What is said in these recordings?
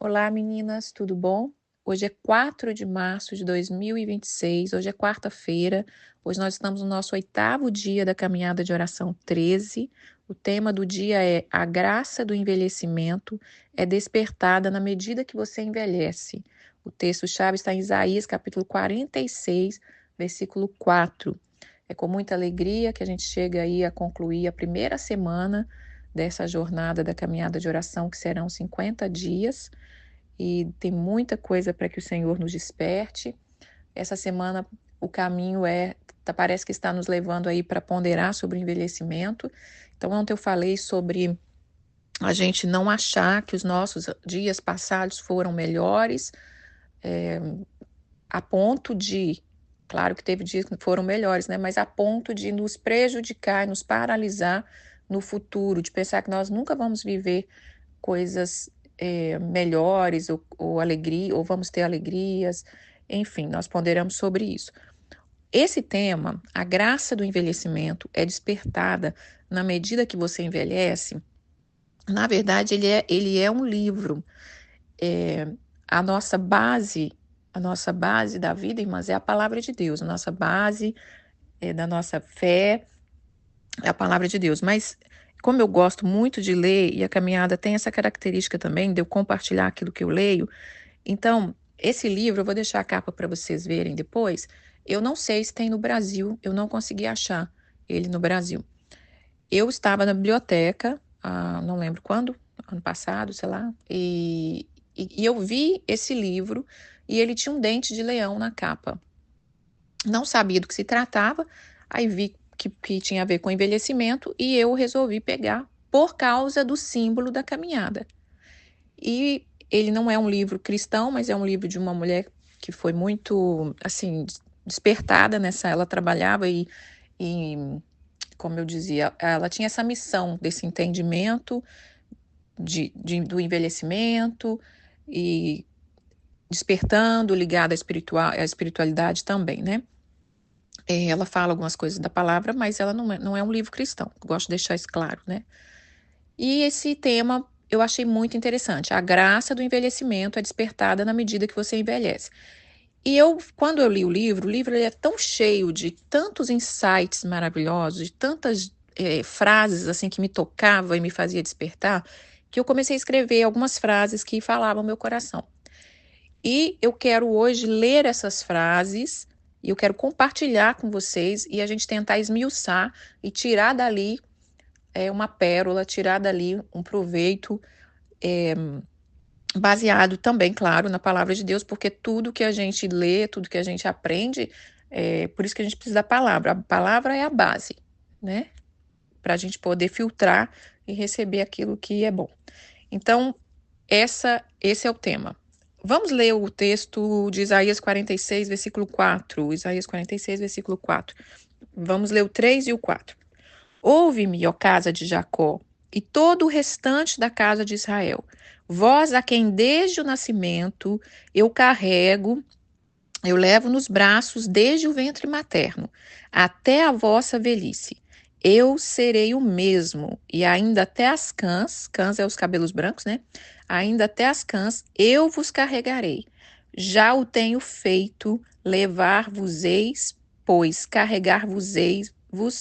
Olá, meninas, tudo bom? Hoje é 4 de março de 2026, hoje é quarta-feira. Hoje nós estamos no nosso 8º dia da caminhada de oração 13. O tema do dia é: a graça do envelhecimento é despertada na medida que você envelhece. O texto-chave está em Isaías, capítulo 46, versículo 4. É com muita alegria que a gente chega aí a concluir a primeira semana dessa jornada da caminhada de oração, que serão 50 dias. E tem muita coisa para que o Senhor nos desperte. Essa semana o caminho parece que está nos levando aí para ponderar sobre o envelhecimento. Então, ontem eu falei sobre a gente não achar que os nossos dias passados foram melhores, a ponto de, claro que teve dias que foram melhores, né? Mas a ponto de nos prejudicar, nos paralisar no futuro, de pensar que nós nunca vamos viver coisas melhores ou alegria, ou vamos ter alegrias, enfim, nós ponderamos sobre isso. Esse tema, a graça do envelhecimento, é despertada na medida que você envelhece. Na verdade, ele é um livro. É, a nossa base da vida, irmãs, é a palavra de Deus. A nossa base da nossa fé é a palavra de Deus. Mas como eu gosto muito de ler, e a caminhada tem essa característica também de eu compartilhar aquilo que eu leio, então, esse livro, eu vou deixar a capa para vocês verem depois. Eu não sei se tem no Brasil, eu não consegui achar ele no Brasil. Eu estava na biblioteca, não lembro quando, ano passado, sei lá, e eu vi esse livro e ele tinha um dente de leão na capa. Não sabia do que se tratava, aí vi que tinha a ver com envelhecimento e eu resolvi pegar por causa do símbolo da caminhada. E ele não é um livro cristão, mas é um livro de uma mulher que foi muito, assim, despertada nessa. Ela trabalhava e, como eu dizia, ela tinha essa missão desse entendimento do envelhecimento e despertando, ligada à espiritualidade também, né? Ela fala algumas coisas da palavra, mas ela não é um livro cristão. Gosto de deixar isso claro, né? E esse tema eu achei muito interessante. A graça do envelhecimento é despertada na medida que você envelhece. E quando eu li o livro ele é tão cheio de tantos insights maravilhosos, de tantas frases assim que me tocava e me fazia despertar, que eu comecei a escrever algumas frases que falavam ao meu coração. E eu quero hoje ler essas frases e eu quero compartilhar com vocês e a gente tentar esmiuçar e tirar dali uma pérola, tirar dali um proveito, baseado também, claro, na palavra de Deus, porque tudo que a gente lê, tudo que a gente aprende, por isso que a gente precisa da palavra. A palavra é a base, né? Para a gente poder filtrar e receber aquilo que é bom. Então, esse é o tema. Vamos ler o texto de Isaías 46, versículo 4. Isaías 46, versículo 4. Vamos ler o 3 e o 4. Ouve-me, ó casa de Jacó, e todo o restante da casa de Israel. Vós a quem desde o nascimento eu carrego, eu levo nos braços desde o ventre materno, até a vossa velhice. Eu serei o mesmo, e ainda até as cãs é os cabelos brancos, né? Ainda até as cãs eu vos carregarei. Já o tenho feito, levar-vos-eis, pois carregar-vos-eis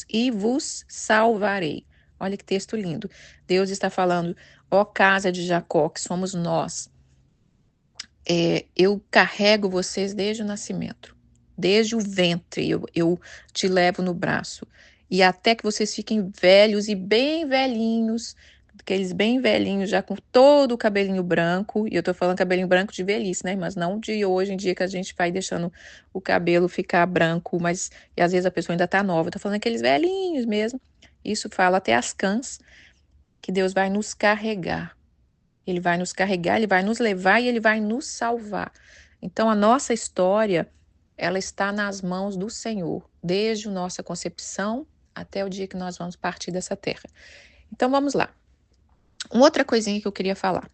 e vos salvarei. Olha que texto lindo. Deus está falando, ó casa de Jacó, que somos nós. Eu carrego vocês desde o nascimento, desde o ventre, eu te levo no braço. E até que vocês fiquem velhos e bem velhinhos, aqueles bem velhinhos, já com todo o cabelinho branco, e eu tô falando cabelinho branco de velhice, né? Mas não de hoje em dia que a gente vai deixando o cabelo ficar branco, e às vezes a pessoa ainda tá nova. Eu tô falando aqueles velhinhos mesmo. Isso fala até as cãs, que Deus vai nos carregar. Ele vai nos carregar, ele vai nos levar e ele vai nos salvar. Então, a nossa história, ela está nas mãos do Senhor, desde a nossa concepção até o dia que nós vamos partir dessa terra. Então, vamos lá. Uma outra coisinha que eu queria falar.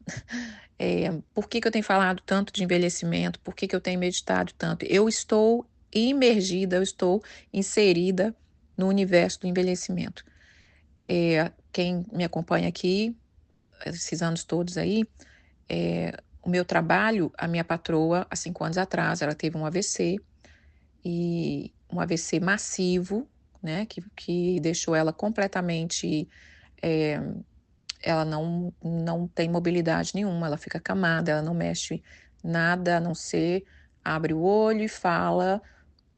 Por que eu tenho falado tanto de envelhecimento? Por que eu tenho meditado tanto? Eu estou imergida, eu estou inserida no universo do envelhecimento. Quem me acompanha aqui, esses anos todos aí, o meu trabalho, a minha patroa, há 5 anos atrás, ela teve um AVC, e um AVC massivo, né, que deixou ela completamente, eh, ela não tem mobilidade nenhuma, ela fica acamada, ela não mexe nada, a não ser abre o olho e fala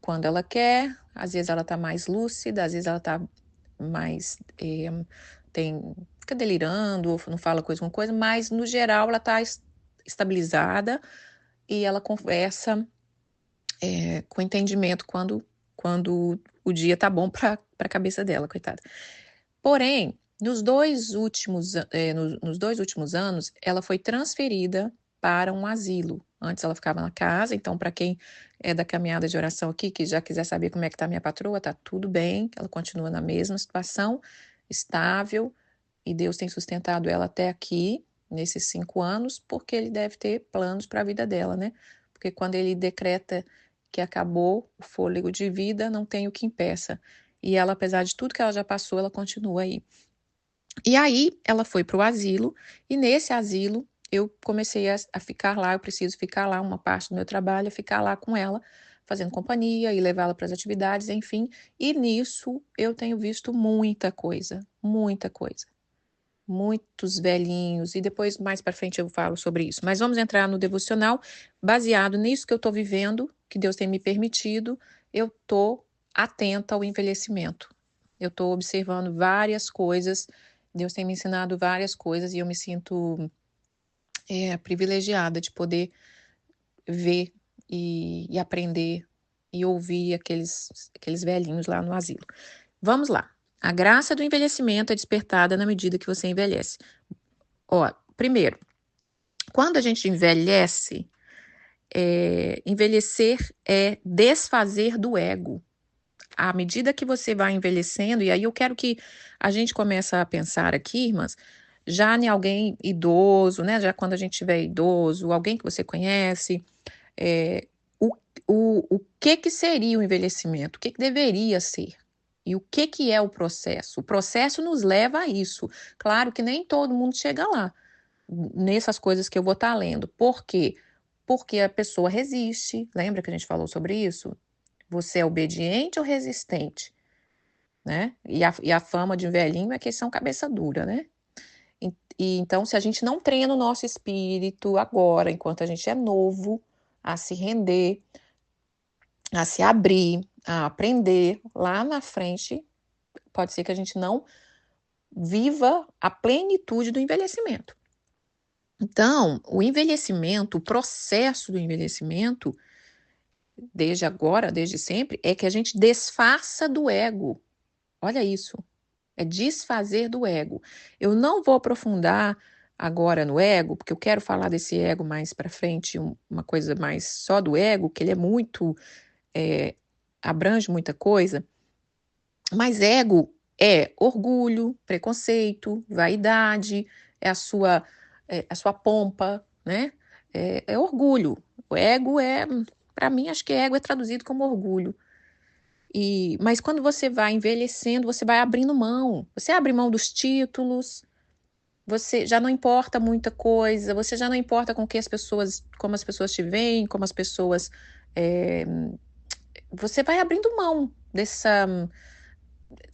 quando ela quer, às vezes ela tá mais lúcida, às vezes ela tá mais, fica delirando, ou não fala coisa com coisa, mas no geral ela tá estabilizada e ela conversa, com entendimento quando o dia tá bom para a cabeça dela, coitada. Porém, nos 2 últimos anos, ela foi transferida para um asilo. Antes ela ficava na casa, então para quem é da caminhada de oração aqui, que já quiser saber como é que tá minha patroa, tá tudo bem, ela continua na mesma situação, estável, e Deus tem sustentado ela até aqui, nesses 5 anos, porque ele deve ter planos para a vida dela, né? Porque quando ele decreta que acabou o fôlego de vida, não tem o que impeça. E ela, apesar de tudo que ela já passou, ela continua aí. E aí ela foi para o asilo, e nesse asilo eu comecei a ficar lá, eu preciso ficar lá, uma parte do meu trabalho é ficar lá com ela, fazendo companhia e levá-la para as atividades, enfim. E nisso eu tenho visto muita coisa, muita coisa. Muitos velhinhos, e depois mais para frente eu falo sobre isso. Mas vamos entrar no devocional, baseado nisso que eu estou vivendo, que Deus tem me permitido, eu estou atenta ao envelhecimento. Eu estou observando várias coisas, Deus tem me ensinado várias coisas e eu me sinto privilegiada de poder ver e aprender e ouvir aqueles velhinhos lá no asilo. Vamos lá. A graça do envelhecimento é despertada na medida que você envelhece. Ó, primeiro, quando a gente envelhece, envelhecer é desfazer do ego. À medida que você vai envelhecendo, e aí eu quero que a gente comece a pensar aqui, irmãs, já em alguém idoso, né? Já quando a gente tiver idoso, alguém que você conhece, é, o, o que seria o envelhecimento? O que deveria ser? E o que é o processo? O processo nos leva a isso. Claro que nem todo mundo chega lá, nessas coisas que eu vou estar lendo. Por quê? Porque a pessoa resiste. Lembra que a gente falou sobre isso? Você é obediente ou resistente? Né? E a fama de velhinho é que eles são cabeça dura, né? Então, se a gente não treina o nosso espírito agora, enquanto a gente é novo, a se render, a se abrir, a aprender, lá na frente, pode ser que a gente não viva a plenitude do envelhecimento. Então, o envelhecimento, o processo do envelhecimento, desde agora, desde sempre, é que a gente desfaça do ego. Olha isso, é desfazer do ego. Eu não vou aprofundar agora no ego, porque eu quero falar desse ego mais para frente, uma coisa mais só do ego, que ele é muito, abrange muita coisa, mas ego é orgulho, preconceito, vaidade, é a sua pompa, né? É orgulho. O ego para mim, acho que ego é traduzido como orgulho. Mas quando você vai envelhecendo, você vai abrindo mão. Você abre mão dos títulos, você já não importa muita coisa, você já não importa como as pessoas te veem, como as pessoas. é, Você vai abrindo mão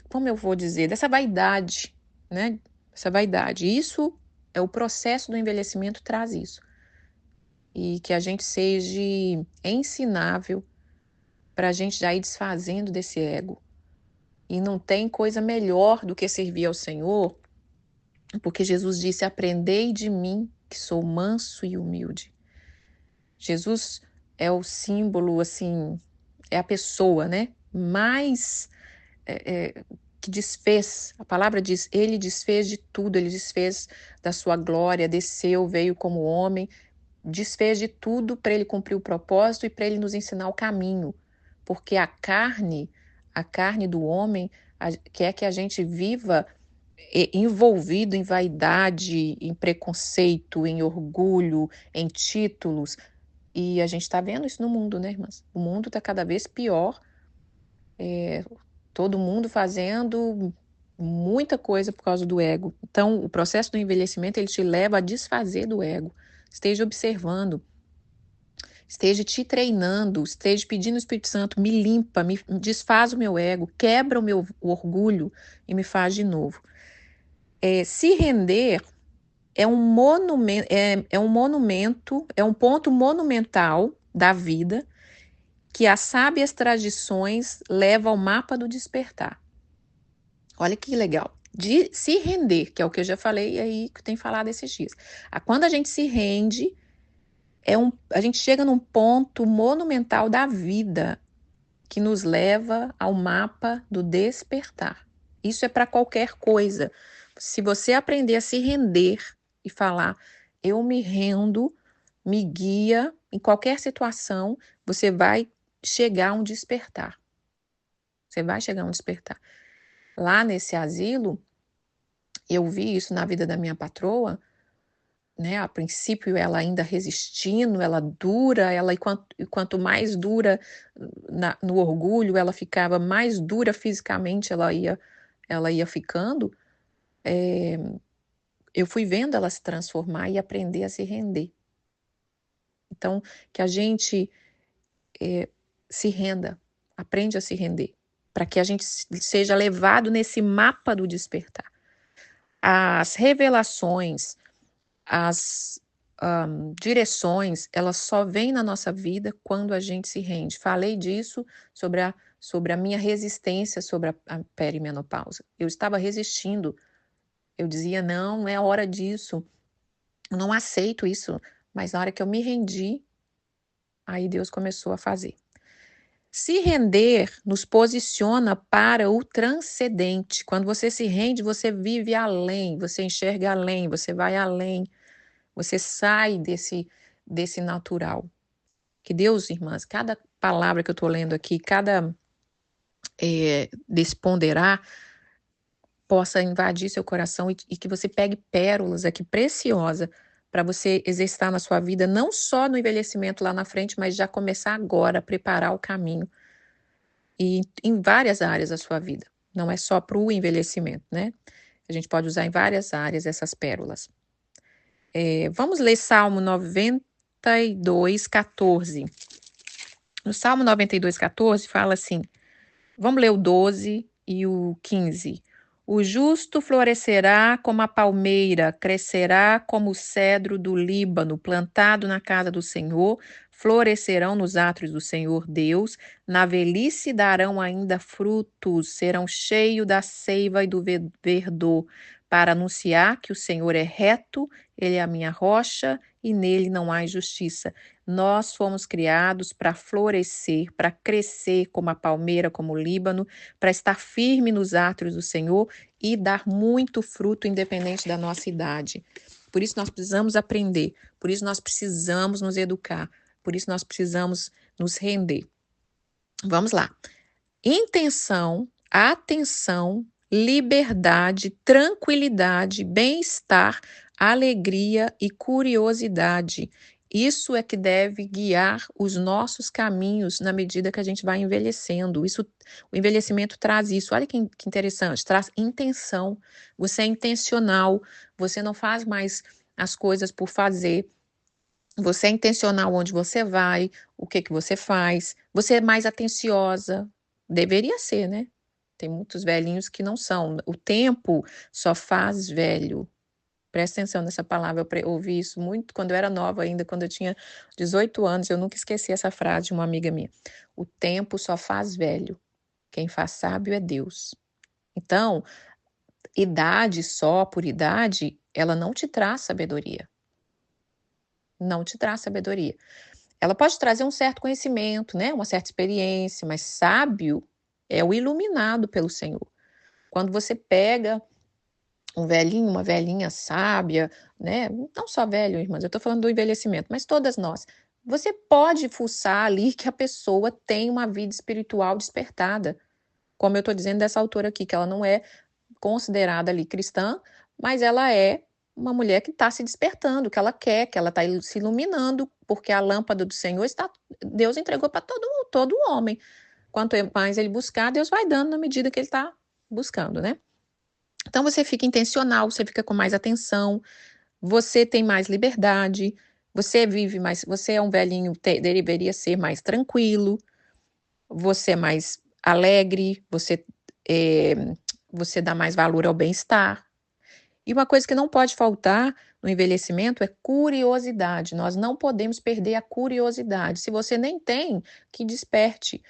como eu vou dizer, dessa vaidade, né? Essa vaidade. Isso é o processo do envelhecimento, traz isso. E que a gente seja ensinável para a gente já ir desfazendo desse ego. E não tem coisa melhor do que servir ao Senhor, porque Jesus disse: aprendei de mim, que sou manso e humilde. Jesus é o símbolo, assim, é a pessoa, né? Mais que desfez, a palavra diz, ele desfez de tudo, ele desfez da sua glória, desceu, veio como homem, desfez de tudo para ele cumprir o propósito e para ele nos ensinar o caminho, porque a carne do homem quer que a gente viva envolvido em vaidade, em preconceito, em orgulho, em títulos, e a gente está vendo isso no mundo, né, irmãs? O mundo está cada vez pior, todo mundo fazendo muita coisa por causa do ego. Então, o processo do envelhecimento, ele te leva a desfazer do ego, esteja observando, esteja te treinando, esteja pedindo ao Espírito Santo, me limpa, me desfaz o meu ego, quebra o meu orgulho e me faz de novo. Se render é um monumento, é um ponto monumental da vida que as sábias tradições levam ao mapa do despertar. Olha que legal. De se render, que é o que eu já falei aí, que eu tenho falado esses dias. Quando a gente se rende, a gente chega num ponto monumental da vida que nos leva ao mapa do despertar. Isso é para qualquer coisa. Se você aprender a se render e falar, eu me rendo, me guia, em qualquer situação, você vai chegar a um despertar. Você vai chegar a um despertar. Lá nesse asilo, eu vi isso na vida da minha patroa, né? A princípio ela ainda resistindo, ela dura, e quanto mais dura no orgulho, ela ficava mais dura fisicamente, ela ia ficando. Eu fui vendo ela se transformar e aprender a se render. Então, que a gente se renda, aprende a se render, para que a gente seja levado nesse mapa do despertar. As revelações, as direções, elas só vêm na nossa vida quando a gente se rende. Falei disso sobre a minha resistência sobre a perimenopausa. Eu estava resistindo. Eu dizia, não é hora disso. Eu não aceito isso. Mas na hora que eu me rendi, aí Deus começou a fazer. Se render nos posiciona para o transcendente. Quando você se rende, você vive além, você enxerga além, você vai além. Você sai desse natural. Que Deus, irmãs, cada palavra que eu estou lendo aqui, cada desse ponderar, possa invadir seu coração e que você pegue pérolas aqui preciosas para você exercitar na sua vida, não só no envelhecimento lá na frente, mas já começar agora a preparar o caminho e em várias áreas da sua vida. Não é só para o envelhecimento, né? A gente pode usar em várias áreas essas pérolas. Vamos ler Salmo 92, 14. No Salmo 92, 14, fala assim, vamos ler o 12 e o 15. O justo florescerá como a palmeira, crescerá como o cedro do Líbano, plantado na casa do Senhor, florescerão nos átrios do Senhor Deus, na velhice darão ainda frutos, serão cheios da seiva e do verdor, para anunciar que o Senhor é reto, ele é a minha rocha e nele não há injustiça. Nós fomos criados para florescer, para crescer como a palmeira, como o Líbano, para estar firme nos átrios do Senhor e dar muito fruto independente da nossa idade. Por isso nós precisamos aprender, por isso nós precisamos nos educar, por isso nós precisamos nos render. Vamos lá. Intenção, atenção, liberdade, tranquilidade, bem-estar, alegria e curiosidade. Isso é que deve guiar os nossos caminhos na medida que a gente vai envelhecendo. O envelhecimento traz isso. Olha que interessante, traz intenção. Você é intencional, você não faz mais as coisas por fazer. Você é intencional onde você vai, o que você faz. Você é mais atenciosa. Deveria ser, né? Tem muitos velhinhos que não são. O tempo só faz velho. Presta atenção nessa palavra, eu ouvi isso muito quando eu era nova ainda, quando eu tinha 18 anos, eu nunca esqueci essa frase de uma amiga minha. O tempo só faz velho, quem faz sábio é Deus. Então, idade só por idade, ela não te traz sabedoria. Não te traz sabedoria. Ela pode trazer um certo conhecimento, né? Uma certa experiência, mas sábio é o iluminado pelo Senhor. Quando você pega um velhinho, uma velhinha sábia, né? Não só velho, irmãs, eu tô falando do envelhecimento, mas todas nós. Você pode fuçar ali que a pessoa tem uma vida espiritual despertada. Como eu tô dizendo dessa autora aqui, que ela não é considerada ali cristã, mas ela é uma mulher que está se despertando, que ela quer, que ela está se iluminando, porque a lâmpada do Senhor Deus entregou para todo homem. Quanto mais ele buscar, Deus vai dando na medida que ele está buscando, né? Então você fica intencional, você fica com mais atenção, você tem mais liberdade, Você vive mais, você é um velhinho, deveria ser mais tranquilo, você é mais alegre, é, você dá mais valor ao bem-estar. E uma coisa que não pode faltar no envelhecimento é curiosidade. Nós não podemos perder a curiosidade. Se você nem tem, que desperte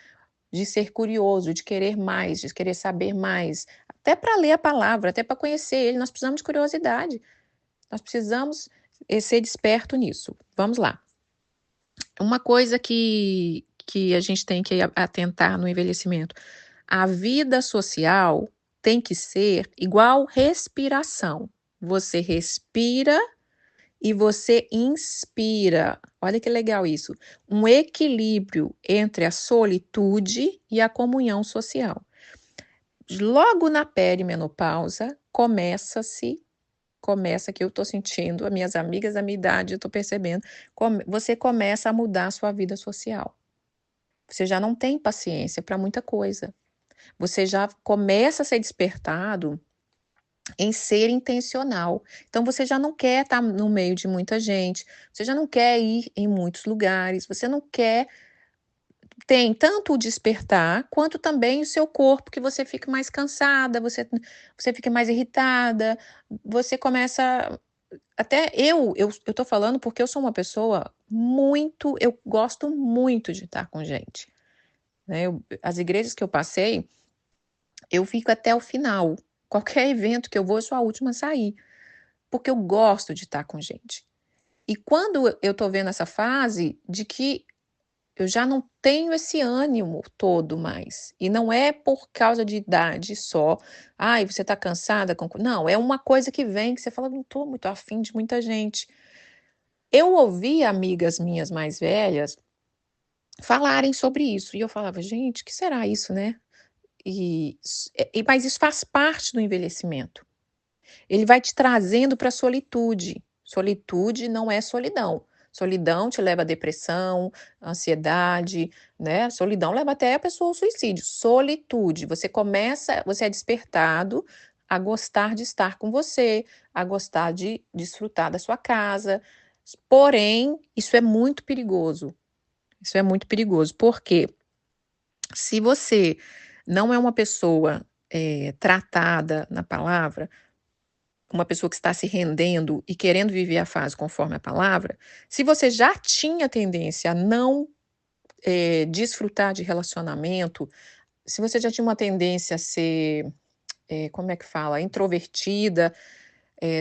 de ser curioso, de querer mais, de querer saber mais, até para ler a palavra, até para conhecer ele, nós precisamos de curiosidade. Nós precisamos ser desperto nisso. Vamos lá. Uma coisa que a gente tem que atentar no envelhecimento. A vida social tem que ser igual respiração. Você respira e você inspira. Olha que legal isso. Um equilíbrio entre a solitude e a comunhão social. Logo na perimenopausa, começa que eu estou sentindo, as minhas amigas da minha idade, eu estou percebendo, você começa a mudar a sua vida social. Você já não tem paciência para muita coisa. Você já começa a ser despertado em ser intencional. Então, você já não quer estar no meio de muita gente, você já não quer ir em muitos lugares, você não quer. Tem tanto o despertar, quanto também o seu corpo, que você fica mais cansada, você fica mais irritada, você começa. Até eu tô falando porque eu sou uma pessoa muito. Eu gosto muito de estar com gente. Né? As igrejas que eu passei, eu fico até o final. Qualquer evento que eu vou, eu sou a última a sair. Porque eu gosto de estar com gente. E quando eu tô vendo essa fase de que eu já não tenho esse ânimo todo mais. E não é por causa de idade só. Ai, você tá cansada? Não, é uma coisa que vem que você fala, não tô muito afim de muita gente. Eu ouvi amigas minhas mais velhas falarem sobre isso. E eu falava, gente, o que será isso, né? Mas isso faz parte do envelhecimento. Ele vai te trazendo para a solitude. Solitude não é solidão. Solidão te leva a depressão, ansiedade, né? Solidão leva até a pessoa ao suicídio. Solitude, você é despertado a gostar de estar com você, a gostar de desfrutar da sua casa. Porém, isso é muito perigoso. Isso é muito perigoso, porque se você não é uma pessoa tratada na palavra, uma pessoa que está se rendendo e querendo viver a fase conforme a palavra, se você já tinha tendência a não desfrutar de relacionamento, se você já tinha uma tendência a ser, como é que fala, introvertida,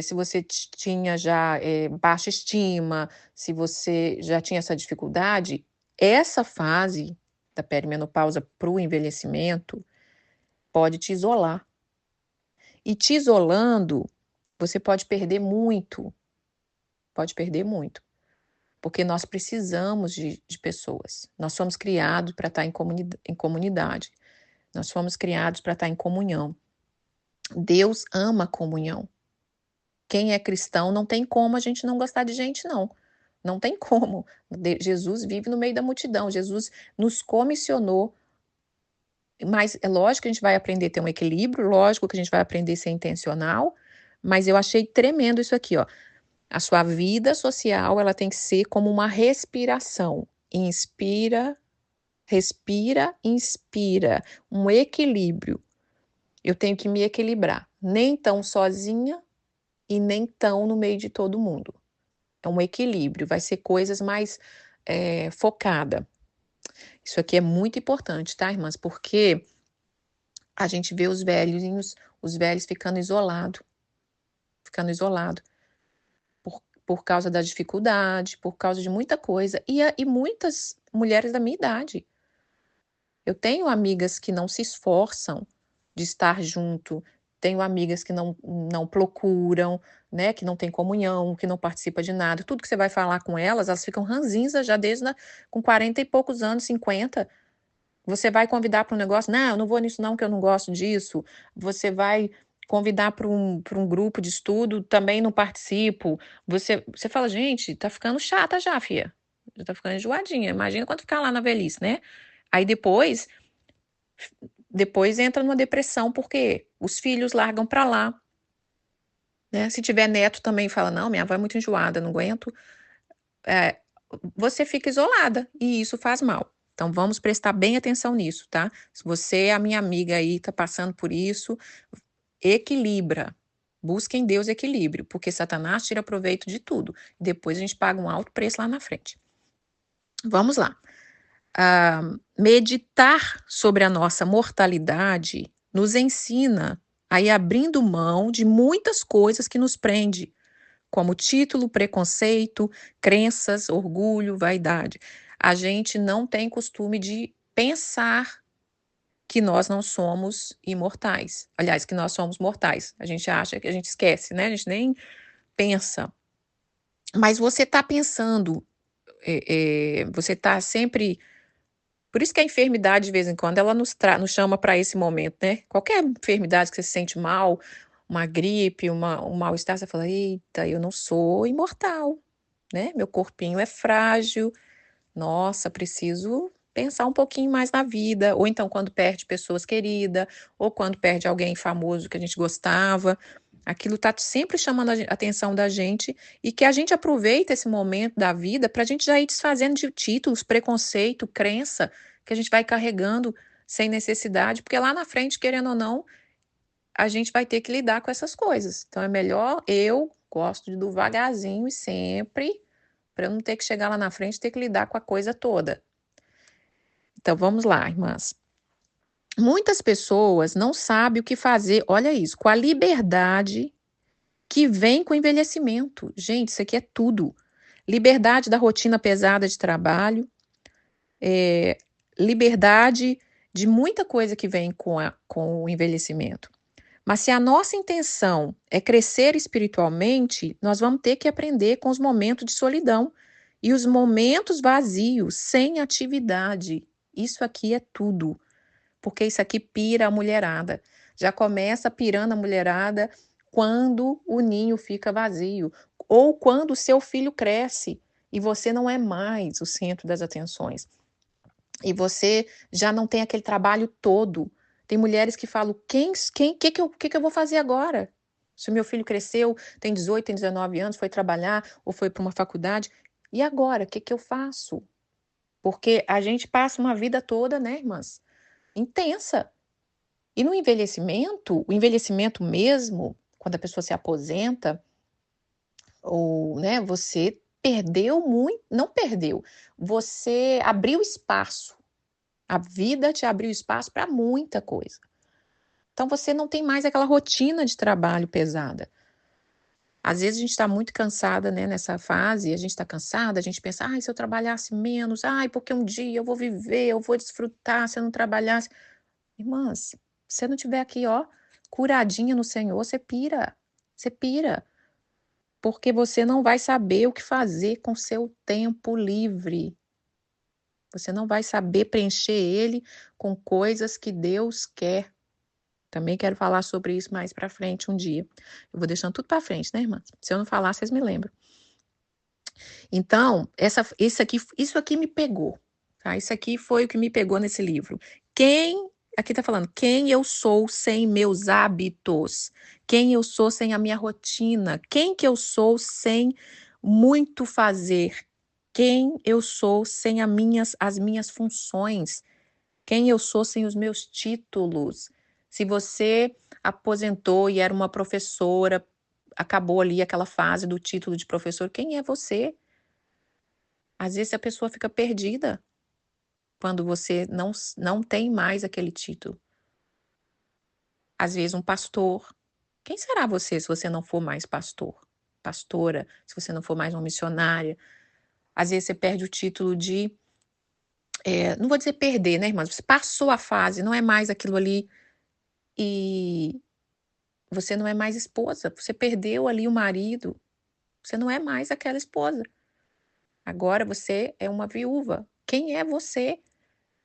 se você tinha já baixa estima, se você já tinha essa dificuldade, essa fase da perimenopausa para o envelhecimento pode te isolar. E te isolando, você pode perder muito. Pode perder muito. Porque nós precisamos de pessoas. Nós fomos criados para estar em comunidade. Nós fomos criados para estar em comunhão. Deus ama a comunhão. Quem é cristão não tem como a gente não gostar de gente, não. Não tem como. Jesus vive no meio da multidão. Jesus nos comissionou. Mas é lógico que a gente vai aprender a ter um equilíbrio, lógico que a gente vai aprender a ser intencional, mas eu achei tremendo isso aqui, ó. A sua vida social, ela tem que ser como uma respiração. Inspira, respira, inspira. Um equilíbrio. Eu tenho que me equilibrar. Nem tão sozinha e nem tão no meio de todo mundo. É um equilíbrio. Vai ser coisas mais focada. Isso aqui é muito importante, tá, irmãs? Porque a gente vê os velhos ficando isolados. Ficando isolados. Por causa da dificuldade, por causa de muita coisa. E muitas mulheres da minha idade. Eu tenho amigas que não se esforçam de estar junto, tenho amigas que não procuram, né, que não tem comunhão, que não participa de nada. Tudo que você vai falar com elas ficam ranzinzas já com 40 e poucos anos, 50. Você vai convidar para um negócio, não, eu não vou nisso não, que eu não gosto disso. Você vai convidar para um grupo de estudo, também não participo. Você fala, gente, tá ficando chata já, filha. Já tá ficando enjoadinha. Imagina quando ficar lá na velhice, né? Aí depois entra numa depressão, porque os filhos largam para lá, né? Se tiver neto também fala, não, minha avó é muito enjoada, não aguento. você fica isolada e isso faz mal. Então vamos prestar bem atenção nisso, tá? Se você, a minha amiga aí, tá passando por isso, equilibra. Busca em Deus equilíbrio, porque Satanás tira proveito de tudo. Depois a gente paga um alto preço lá na frente. Vamos lá. Meditar sobre a nossa mortalidade nos ensina a ir abrindo mão de muitas coisas que nos prende, como título, preconceito, crenças, orgulho, vaidade. A gente não tem costume de pensar que nós não somos imortais. Aliás, que nós somos mortais. A gente acha que a gente esquece, né? A gente nem pensa. Mas você está pensando, você está sempre. Por isso que a enfermidade, de vez em quando, ela nos chama para esse momento, né? Qualquer enfermidade que você se sente mal, uma gripe, um mal-estar, você fala: eita, eu não sou imortal, né? Meu corpinho é frágil. Nossa, preciso pensar um pouquinho mais na vida. Ou então, quando perde pessoas queridas, ou quando perde alguém famoso que a gente gostava. Aquilo está sempre chamando a atenção da gente e que a gente aproveita esse momento da vida para a gente já ir desfazendo de títulos, preconceito, crença, que a gente vai carregando sem necessidade, porque lá na frente, querendo ou não, a gente vai ter que lidar com essas coisas. Então é melhor, eu gosto do vagarzinho e sempre, para eu não ter que chegar lá na frente e ter que lidar com a coisa toda. Então vamos lá, irmãs. Muitas pessoas não sabem o que fazer, olha isso, com a liberdade que vem com o envelhecimento. Gente, isso aqui é tudo. Liberdade da rotina pesada de trabalho, liberdade de muita coisa que vem com o envelhecimento. Mas se a nossa intenção é crescer espiritualmente, nós vamos ter que aprender com os momentos de solidão e os momentos vazios, sem atividade. Isso aqui é tudo, porque isso aqui pira a mulherada. Já começa pirando a mulherada quando o ninho fica vazio, ou quando o seu filho cresce e você não é mais o centro das atenções. E você já não tem aquele trabalho todo. Tem mulheres que falam: que eu vou fazer agora? Se o meu filho cresceu, tem 18, tem 19 anos, foi trabalhar ou foi para uma faculdade, e agora? O que eu faço? Porque a gente passa uma vida toda, né, irmãs? Intensa. E no envelhecimento, o envelhecimento mesmo, quando a pessoa se aposenta, ou, né, você perdeu muito, não perdeu, você abriu espaço. A vida te abriu espaço para muita coisa. Então você não tem mais aquela rotina de trabalho pesada. Às vezes a gente está muito cansada, né, nessa fase, a gente está cansada, a gente pensa: ai, se eu trabalhasse menos, ai, porque um dia eu vou viver, eu vou desfrutar se eu não trabalhasse. Irmãs, se você não tiver aqui, ó, curadinha no Senhor, você pira. Você pira. Porque você não vai saber o que fazer com seu tempo livre. Você não vai saber preencher ele com coisas que Deus quer. Também quero falar sobre isso mais para frente um dia. Eu vou deixando tudo para frente, né, irmã? Se eu não falar, vocês me lembram. Então, isso aqui me pegou, tá? Isso aqui foi o que me pegou nesse livro. Aqui tá falando, quem eu sou sem meus hábitos? Quem eu sou sem a minha rotina? Quem que eu sou sem muito fazer? Quem eu sou sem as minhas funções? Quem eu sou sem os meus títulos? Se você aposentou e era uma professora, acabou ali aquela fase do título de professor, quem é você? Às vezes a pessoa fica perdida quando você não tem mais aquele título. Às vezes um pastor. Quem será você se você não for mais pastor? Pastora, se você não for mais uma missionária. Às vezes você perde o título de. Não vou dizer perder, né, irmãs? Você passou a fase, não é mais aquilo ali. E você não é mais esposa. Você perdeu ali o marido. Você não é mais aquela esposa. Agora você é uma viúva. Quem é você?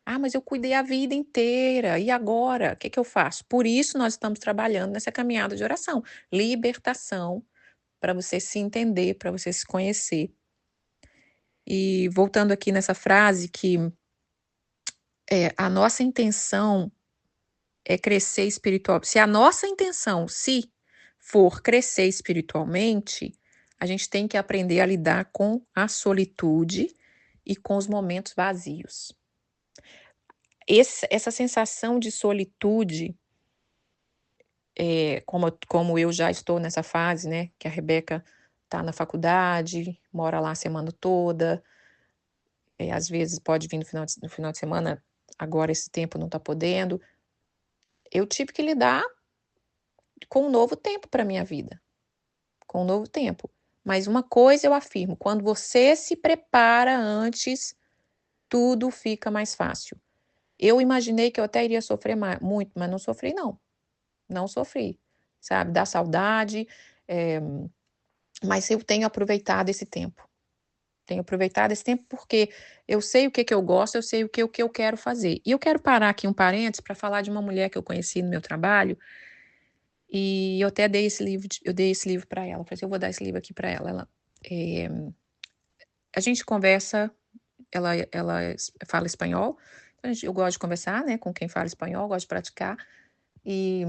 Ah, mas eu cuidei a vida inteira. E agora? O que eu faço? Por isso nós estamos trabalhando nessa caminhada de oração. Libertação, para você se entender, para você se conhecer. E voltando aqui nessa frase que a nossa intenção é crescer espiritual. Se a nossa intenção, se for crescer espiritualmente, A gente tem que aprender a lidar com a solitude e com os momentos vazios. Essa sensação de solitude, como eu já estou nessa fase, né, que a Rebeca está na faculdade, mora lá a semana toda, às vezes pode vir no final de semana, agora esse tempo não está podendo. Eu tive que lidar com um novo tempo para minha vida, com um novo tempo. Mas uma coisa eu afirmo, quando você se prepara antes, tudo fica mais fácil. Eu imaginei que eu até iria sofrer muito, mas não sofri não. Não sofri, sabe, dá saudade, mas eu tenho aproveitado esse tempo. Tenho aproveitado esse tempo porque eu sei o que que eu gosto, eu sei o que eu quero fazer. E eu quero parar aqui um parênteses para falar de uma mulher que eu conheci no meu trabalho, e eu até dei esse livro para ela. Falei assim, eu vou dar esse livro aqui para ela. A gente conversa, ela fala espanhol, então eu gosto de conversar, né, com quem fala espanhol, gosto de praticar, e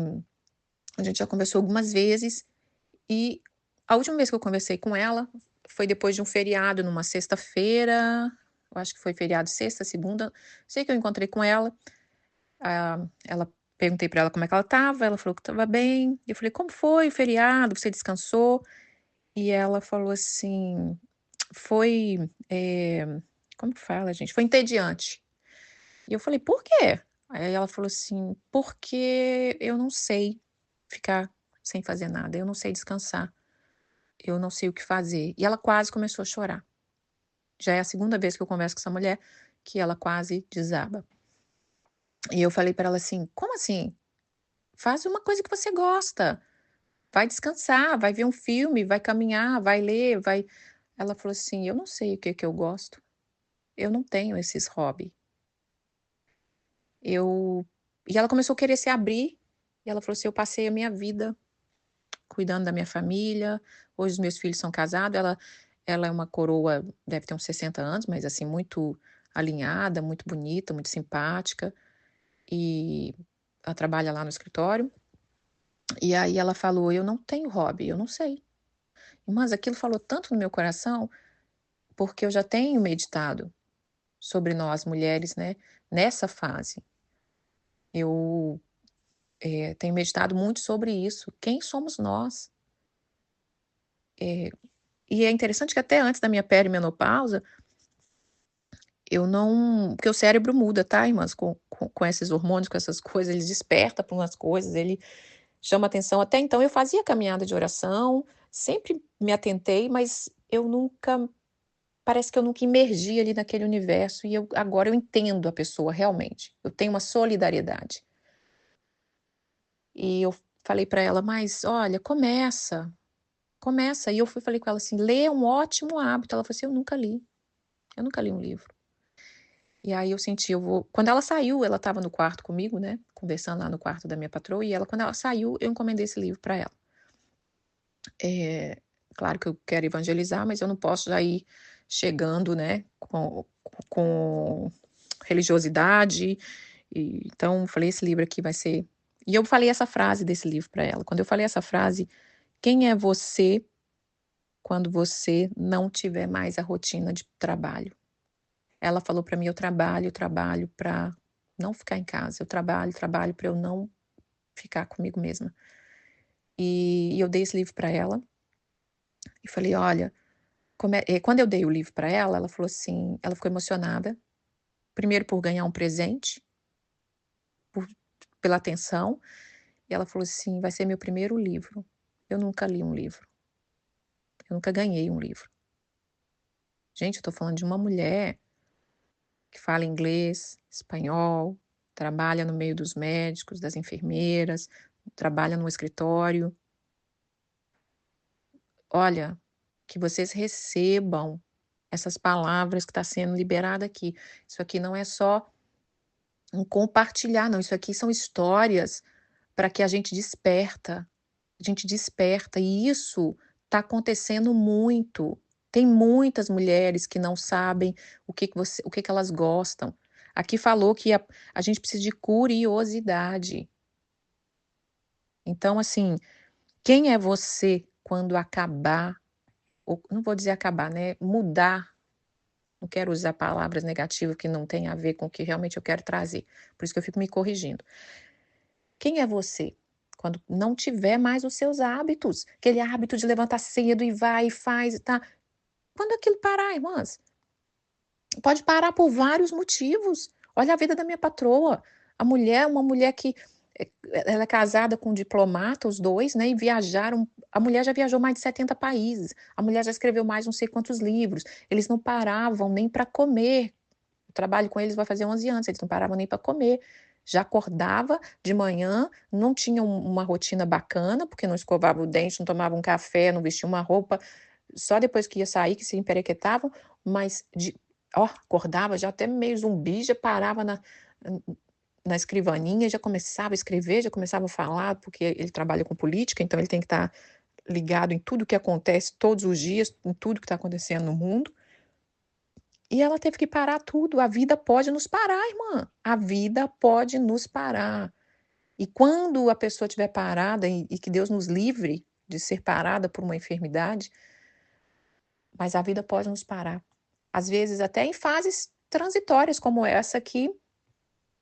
a gente já conversou algumas vezes, e a última vez que eu conversei com ela foi depois de um feriado, numa sexta-feira, eu acho que foi feriado sexta, segunda, sei que eu encontrei com ela, ela perguntei para ela como é que ela estava, ela falou que estava bem, eu falei, como foi o feriado, você descansou? E ela falou assim, foi, como que fala, gente? Foi entediante. E eu falei, por quê? Aí ela falou assim, porque eu não sei ficar sem fazer nada, eu não sei descansar, eu não sei o que fazer. E ela quase começou a chorar. Já é a segunda vez que eu converso com essa mulher que ela quase desaba. E eu falei para ela assim, como assim? Faz uma coisa que você gosta. Vai descansar, vai ver um filme, vai caminhar, vai ler, vai. Ela falou assim, eu não sei o que que eu gosto. Eu não tenho esses hobbies. Eu E ela começou a querer se abrir, e ela falou assim: "Eu passei a minha vida cuidando da minha família, hoje os meus filhos são casados", ela é uma coroa, deve ter uns 60 anos, mas assim, muito alinhada, muito bonita, muito simpática, e ela trabalha lá no escritório. E aí ela falou: "Eu não tenho hobby, eu não sei". Mas aquilo falou tanto no meu coração, porque eu já tenho meditado sobre nós mulheres, né, nessa fase. Eu tenho meditado muito sobre isso. Quem somos nós? E é interessante que até antes da minha perimenopausa, eu não. Porque o cérebro muda, tá, irmãs? Com esses hormônios, com essas coisas, ele desperta para umas coisas, ele chama atenção. Até então eu fazia caminhada de oração, sempre me atentei, mas eu nunca. Parece que eu nunca imergi ali naquele universo e agora eu entendo a pessoa realmente. Eu tenho uma solidariedade. E eu falei para ela, mas olha, começa. Começa. E eu falei com ela assim: lê é um ótimo hábito. Ela falou assim: eu nunca li um livro. E aí eu senti, eu vou. Quando ela saiu, ela estava no quarto comigo, né? Conversando lá no quarto da minha patroa. E ela, quando ela saiu, eu encomendei esse livro para ela. Claro que eu quero evangelizar, mas eu não posso já ir chegando, né? Com religiosidade. Então, eu falei: esse livro aqui vai ser. E eu falei essa frase desse livro para ela. Quando eu falei essa frase, quem é você quando você não tiver mais a rotina de trabalho? Ela falou para mim: eu trabalho para não ficar em casa, eu trabalho para eu não ficar comigo mesma. E eu dei esse livro para ela e falei: olha, quando eu dei o livro para ela, ela falou assim, ela ficou emocionada, primeiro por ganhar um presente, por, pela atenção, e ela falou assim: vai ser meu primeiro livro. Eu nunca li um livro, eu nunca ganhei um livro. Gente, eu tô falando de uma mulher que fala inglês, espanhol, trabalha no meio dos médicos, das enfermeiras, trabalha no escritório. Olha, que vocês recebam essas palavras que está sendo liberada aqui. Isso aqui não é só um compartilhar, não. Isso aqui são histórias para que a gente desperta. A gente desperta. E isso está acontecendo muito. Tem muitas mulheres que não sabem o que que elas gostam. Aqui falou que a gente precisa de curiosidade. Então, assim, quem é você quando acabar ou não vou dizer acabar, né? Mudar. Não quero usar palavras negativas que não têm a ver com o que realmente eu quero trazer. Por isso que eu fico me corrigindo. Quem é você? Quando não tiver mais os seus hábitos, aquele hábito de levantar cedo e vai e faz e tá. Quando aquilo parar, irmãs, pode parar por vários motivos. Olha a vida da minha patroa. A mulher, uma mulher que ela é casada com um diplomata, os dois, né? E viajaram. A mulher já viajou mais de 70 países. A mulher já escreveu mais não sei quantos livros. Eles não paravam nem para comer. Eu trabalho com eles vai fazer 11 anos. Eles não paravam nem para comer. Já acordava de manhã, não tinha uma rotina bacana, porque não escovava o dente, não tomava um café, não vestia uma roupa. Só depois que ia sair, que se emperequetavam, mas acordava já até meio zumbi, já parava na escrivaninha, já começava a escrever, já começava a falar, porque ele trabalha com política, então ele tem que estar ligado em tudo que acontece todos os dias, em tudo que está acontecendo no mundo. E ela teve que parar tudo. A vida pode nos parar, irmã. A vida pode nos parar. E quando a pessoa estiver parada, e que Deus nos livre de ser parada por uma enfermidade, mas a vida pode nos parar. Às vezes até em fases transitórias como essa que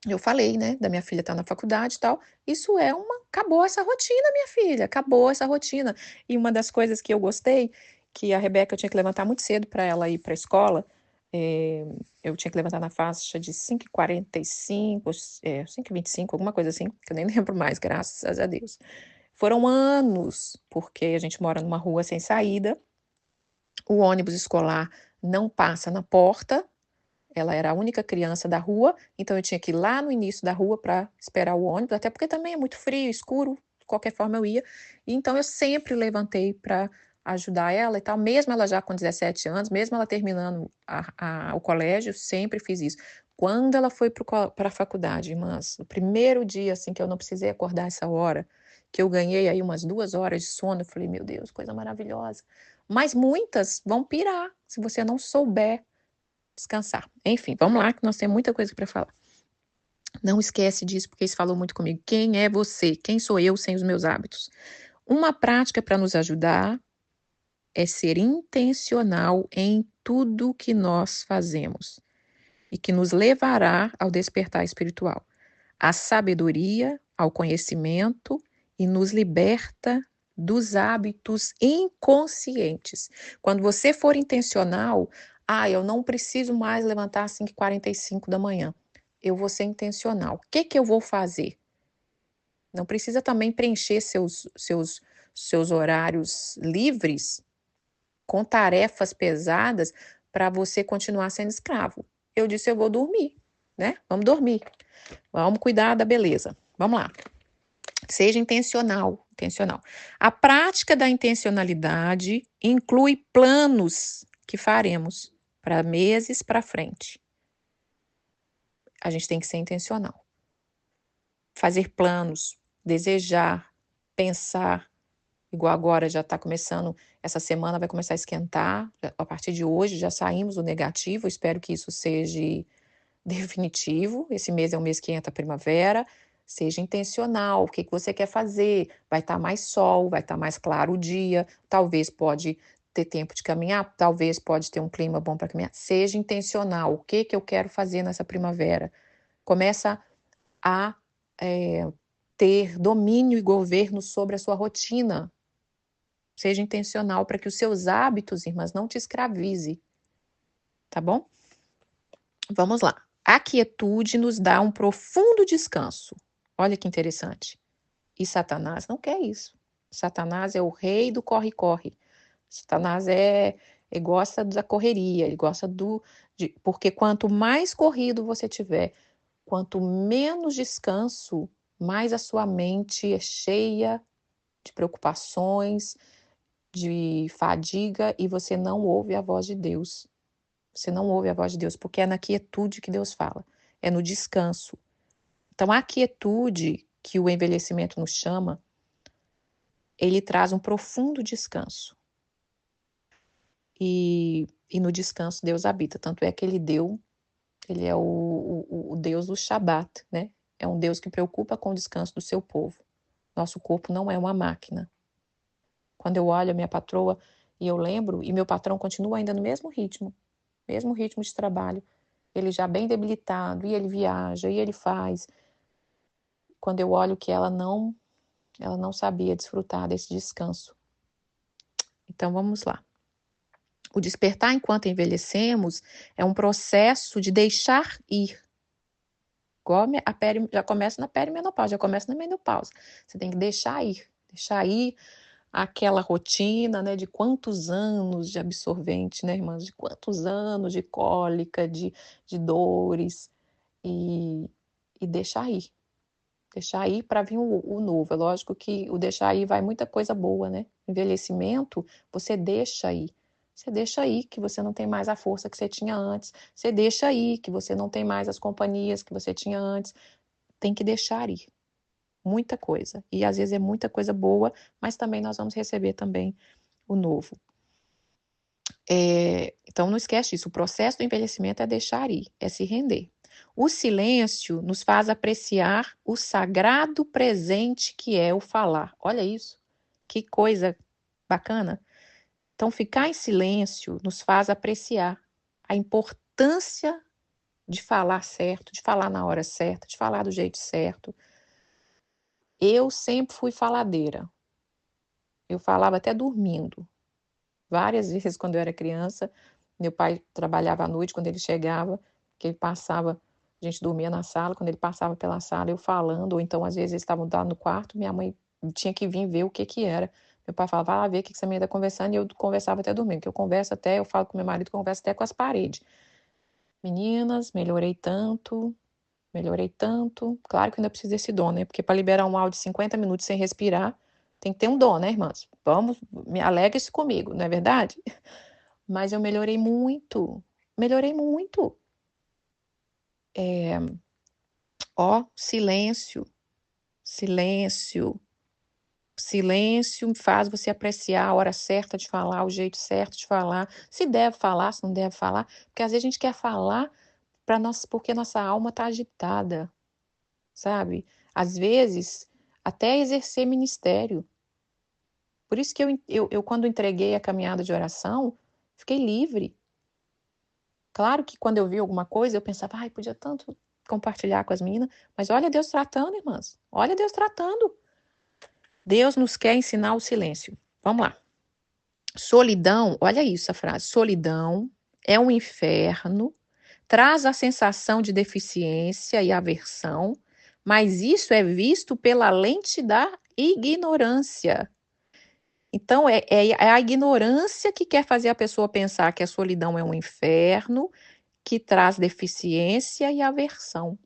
eu falei, né, da minha filha estar na faculdade e tal. Isso acabou essa rotina, minha filha, acabou essa rotina. E uma das coisas que eu gostei, que a Rebeca eu tinha que levantar muito cedo para ela ir para a escola, eu tinha que levantar na faixa de 5h45, 5h25, alguma coisa assim, que eu nem lembro mais, graças a Deus. Foram anos, porque a gente mora numa rua sem saída, o ônibus escolar não passa na porta, ela era a única criança da rua, então eu tinha que ir lá no início da rua para esperar o ônibus, até porque também é muito frio, escuro, de qualquer forma eu ia. E então eu sempre levantei para ajudar ela e tal, mesmo ela já com 17 anos, mesmo ela terminando o colégio, sempre fiz isso. Quando ela foi para a faculdade, irmãs, o primeiro dia assim que eu não precisei acordar essa hora, que eu ganhei aí umas 2 horas de sono, eu falei, meu Deus, coisa maravilhosa. Mas muitas vão pirar se você não souber descansar. Enfim, vamos lá, que nós temos muita coisa para falar. Não esquece disso, porque isso falou muito comigo. Quem é você? Quem sou eu sem os meus hábitos? Uma prática para nos ajudar é ser intencional em tudo que nós fazemos e que nos levará ao despertar espiritual, à sabedoria, ao conhecimento e nos liberta dos hábitos inconscientes. Quando você for intencional, eu não preciso mais levantar às 5h45 da manhã. Eu vou ser intencional. O que eu vou fazer? Não precisa também preencher seus horários livres com tarefas pesadas para você continuar sendo escravo. Eu disse, eu vou dormir, né? Vamos dormir. Vamos cuidar da beleza. Vamos lá. Seja intencional, intencional. A prática da intencionalidade inclui planos que faremos para meses para frente. A gente tem que ser intencional. Fazer planos, desejar, pensar. Igual agora já está começando, essa semana vai começar a esquentar. A partir de hoje já saímos do negativo. Espero que isso seja definitivo. Esse mês é o mês que entra a primavera. Seja intencional. O que você quer fazer? Vai estar mais sol, vai estar mais claro o dia. Talvez pode ter tempo de caminhar, talvez pode ter um clima bom para caminhar. Seja intencional. O que eu quero fazer nessa primavera? Começa a ter domínio e governo sobre a sua rotina. Seja intencional para que os seus hábitos, irmãs, não te escravize. Tá bom? Vamos lá. A quietude nos dá um profundo descanso. Olha que interessante. E Satanás não quer isso. Satanás é o rei do corre-corre. Satanás gosta da correria, ele gosta porque quanto mais corrido você tiver, quanto menos descanso, mais a sua mente é cheia de preocupações, de fadiga, e você não ouve a voz de Deus. Você não ouve a voz de Deus, porque é na quietude que Deus fala, é no descanso. Então, a quietude que o envelhecimento nos chama, ele traz um profundo descanso. E no descanso Deus habita. Tanto é que ele é o Deus do Shabat, né? É um Deus que preocupa com o descanso do seu povo. Nosso corpo não é uma máquina. Quando eu olho a minha patroa, E eu lembro, e meu patrão continua ainda no mesmo ritmo de trabalho. Ele já bem debilitado, e ele viaja, e ele faz. Quando eu olho que ela não sabia desfrutar desse descanso. Então vamos lá. O despertar enquanto envelhecemos é um processo de deixar ir. Já começa na perimenopausa, já começa na menopausa. Você tem que deixar ir aquela rotina, né, de quantos anos de absorvente, né, irmãs, de quantos anos de cólica, de dores, e deixar ir para vir o novo. É lógico que o deixar ir vai muita coisa boa, né? Envelhecimento, você deixa ir. Você deixa ir que você não tem mais a força que você tinha antes. Você deixa ir que você não tem mais as companhias que você tinha antes. Tem que deixar ir. Muita coisa. E às vezes é muita coisa boa, mas também nós vamos receber também o novo. Então não esquece disso. O processo do envelhecimento é deixar ir, é se render. O silêncio nos faz apreciar o sagrado presente que é o falar. Olha isso, que coisa bacana. Então, ficar em silêncio nos faz apreciar a importância de falar certo, de falar na hora certa, de falar do jeito certo. Eu sempre fui faladeira. Eu falava até dormindo. Várias vezes, quando eu era criança, meu pai trabalhava à noite, quando ele chegava, que ele passava, a gente dormia na sala, quando ele passava pela sala, eu falando, ou então, às vezes, eles estavam lá no quarto, minha mãe tinha que vir ver o que era. Meu pai falava, vai lá ver o que essa menina está conversando, e eu conversava até dormindo, que eu falo com meu marido, converso até com as paredes. Meninas, melhorei tanto. Claro que ainda preciso desse dom, né? Porque para liberar um áudio de 50 minutos sem respirar, tem que ter um dom, né, irmãs? Vamos, me alegre-se comigo, não é verdade? Mas eu melhorei muito. Melhorei muito. Silêncio. Silêncio. Silêncio faz você apreciar a hora certa de falar, o jeito certo de falar. Se deve falar, se não deve falar. Porque às vezes a gente quer falar porque nossa alma está agitada, sabe? Às vezes, até exercer ministério. Por isso que eu quando entreguei a caminhada de oração, fiquei livre. Claro que quando eu vi alguma coisa, eu pensava, ai, podia tanto compartilhar com as meninas, mas olha Deus tratando, irmãs. Olha Deus tratando. Deus nos quer ensinar o silêncio. Vamos lá. Solidão, olha isso a frase. Solidão é um inferno, traz a sensação de deficiência e aversão, mas isso é visto pela lente da ignorância. Então, é a ignorância que quer fazer a pessoa pensar que a solidão é um inferno, que traz deficiência e aversão.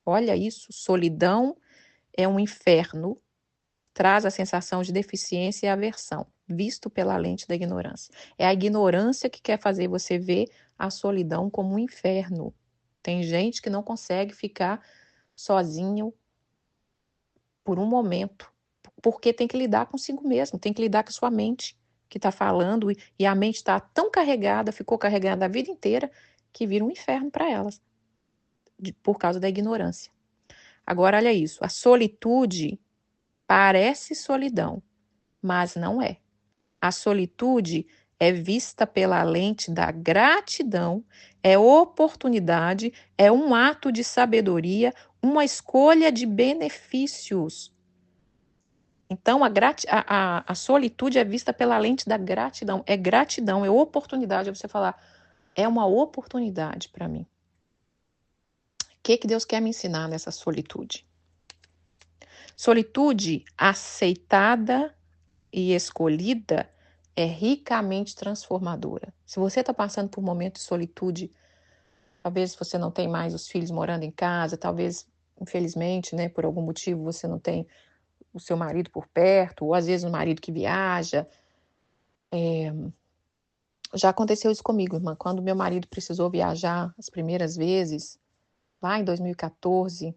Olha isso, solidão é um inferno, traz a sensação de deficiência e aversão, visto pela lente da ignorância. É a ignorância que quer fazer você ver a solidão como um inferno. Tem gente que não consegue ficar sozinho por um momento, porque tem que lidar consigo mesmo, tem que lidar com a sua mente que está falando, e a mente está tão carregada, ficou carregada a vida inteira, que vira um inferno para elas, por causa da ignorância. Agora, olha isso, a solitude parece solidão, mas não é. A solitude é vista pela lente da gratidão, é oportunidade, é um ato de sabedoria, uma escolha de benefícios. Então, a solitude é vista pela lente da gratidão. É gratidão, é oportunidade. É você falar, é uma oportunidade para mim. O que Deus quer me ensinar nessa solitude? Solitude aceitada e escolhida é ricamente transformadora. Se você está passando por um momento de solitude, talvez você não tem mais os filhos morando em casa, talvez, infelizmente, né, por algum motivo você não tem o seu marido por perto, ou às vezes o marido que viaja. Já aconteceu isso comigo, irmã. Quando meu marido precisou viajar as primeiras vezes, lá em 2014,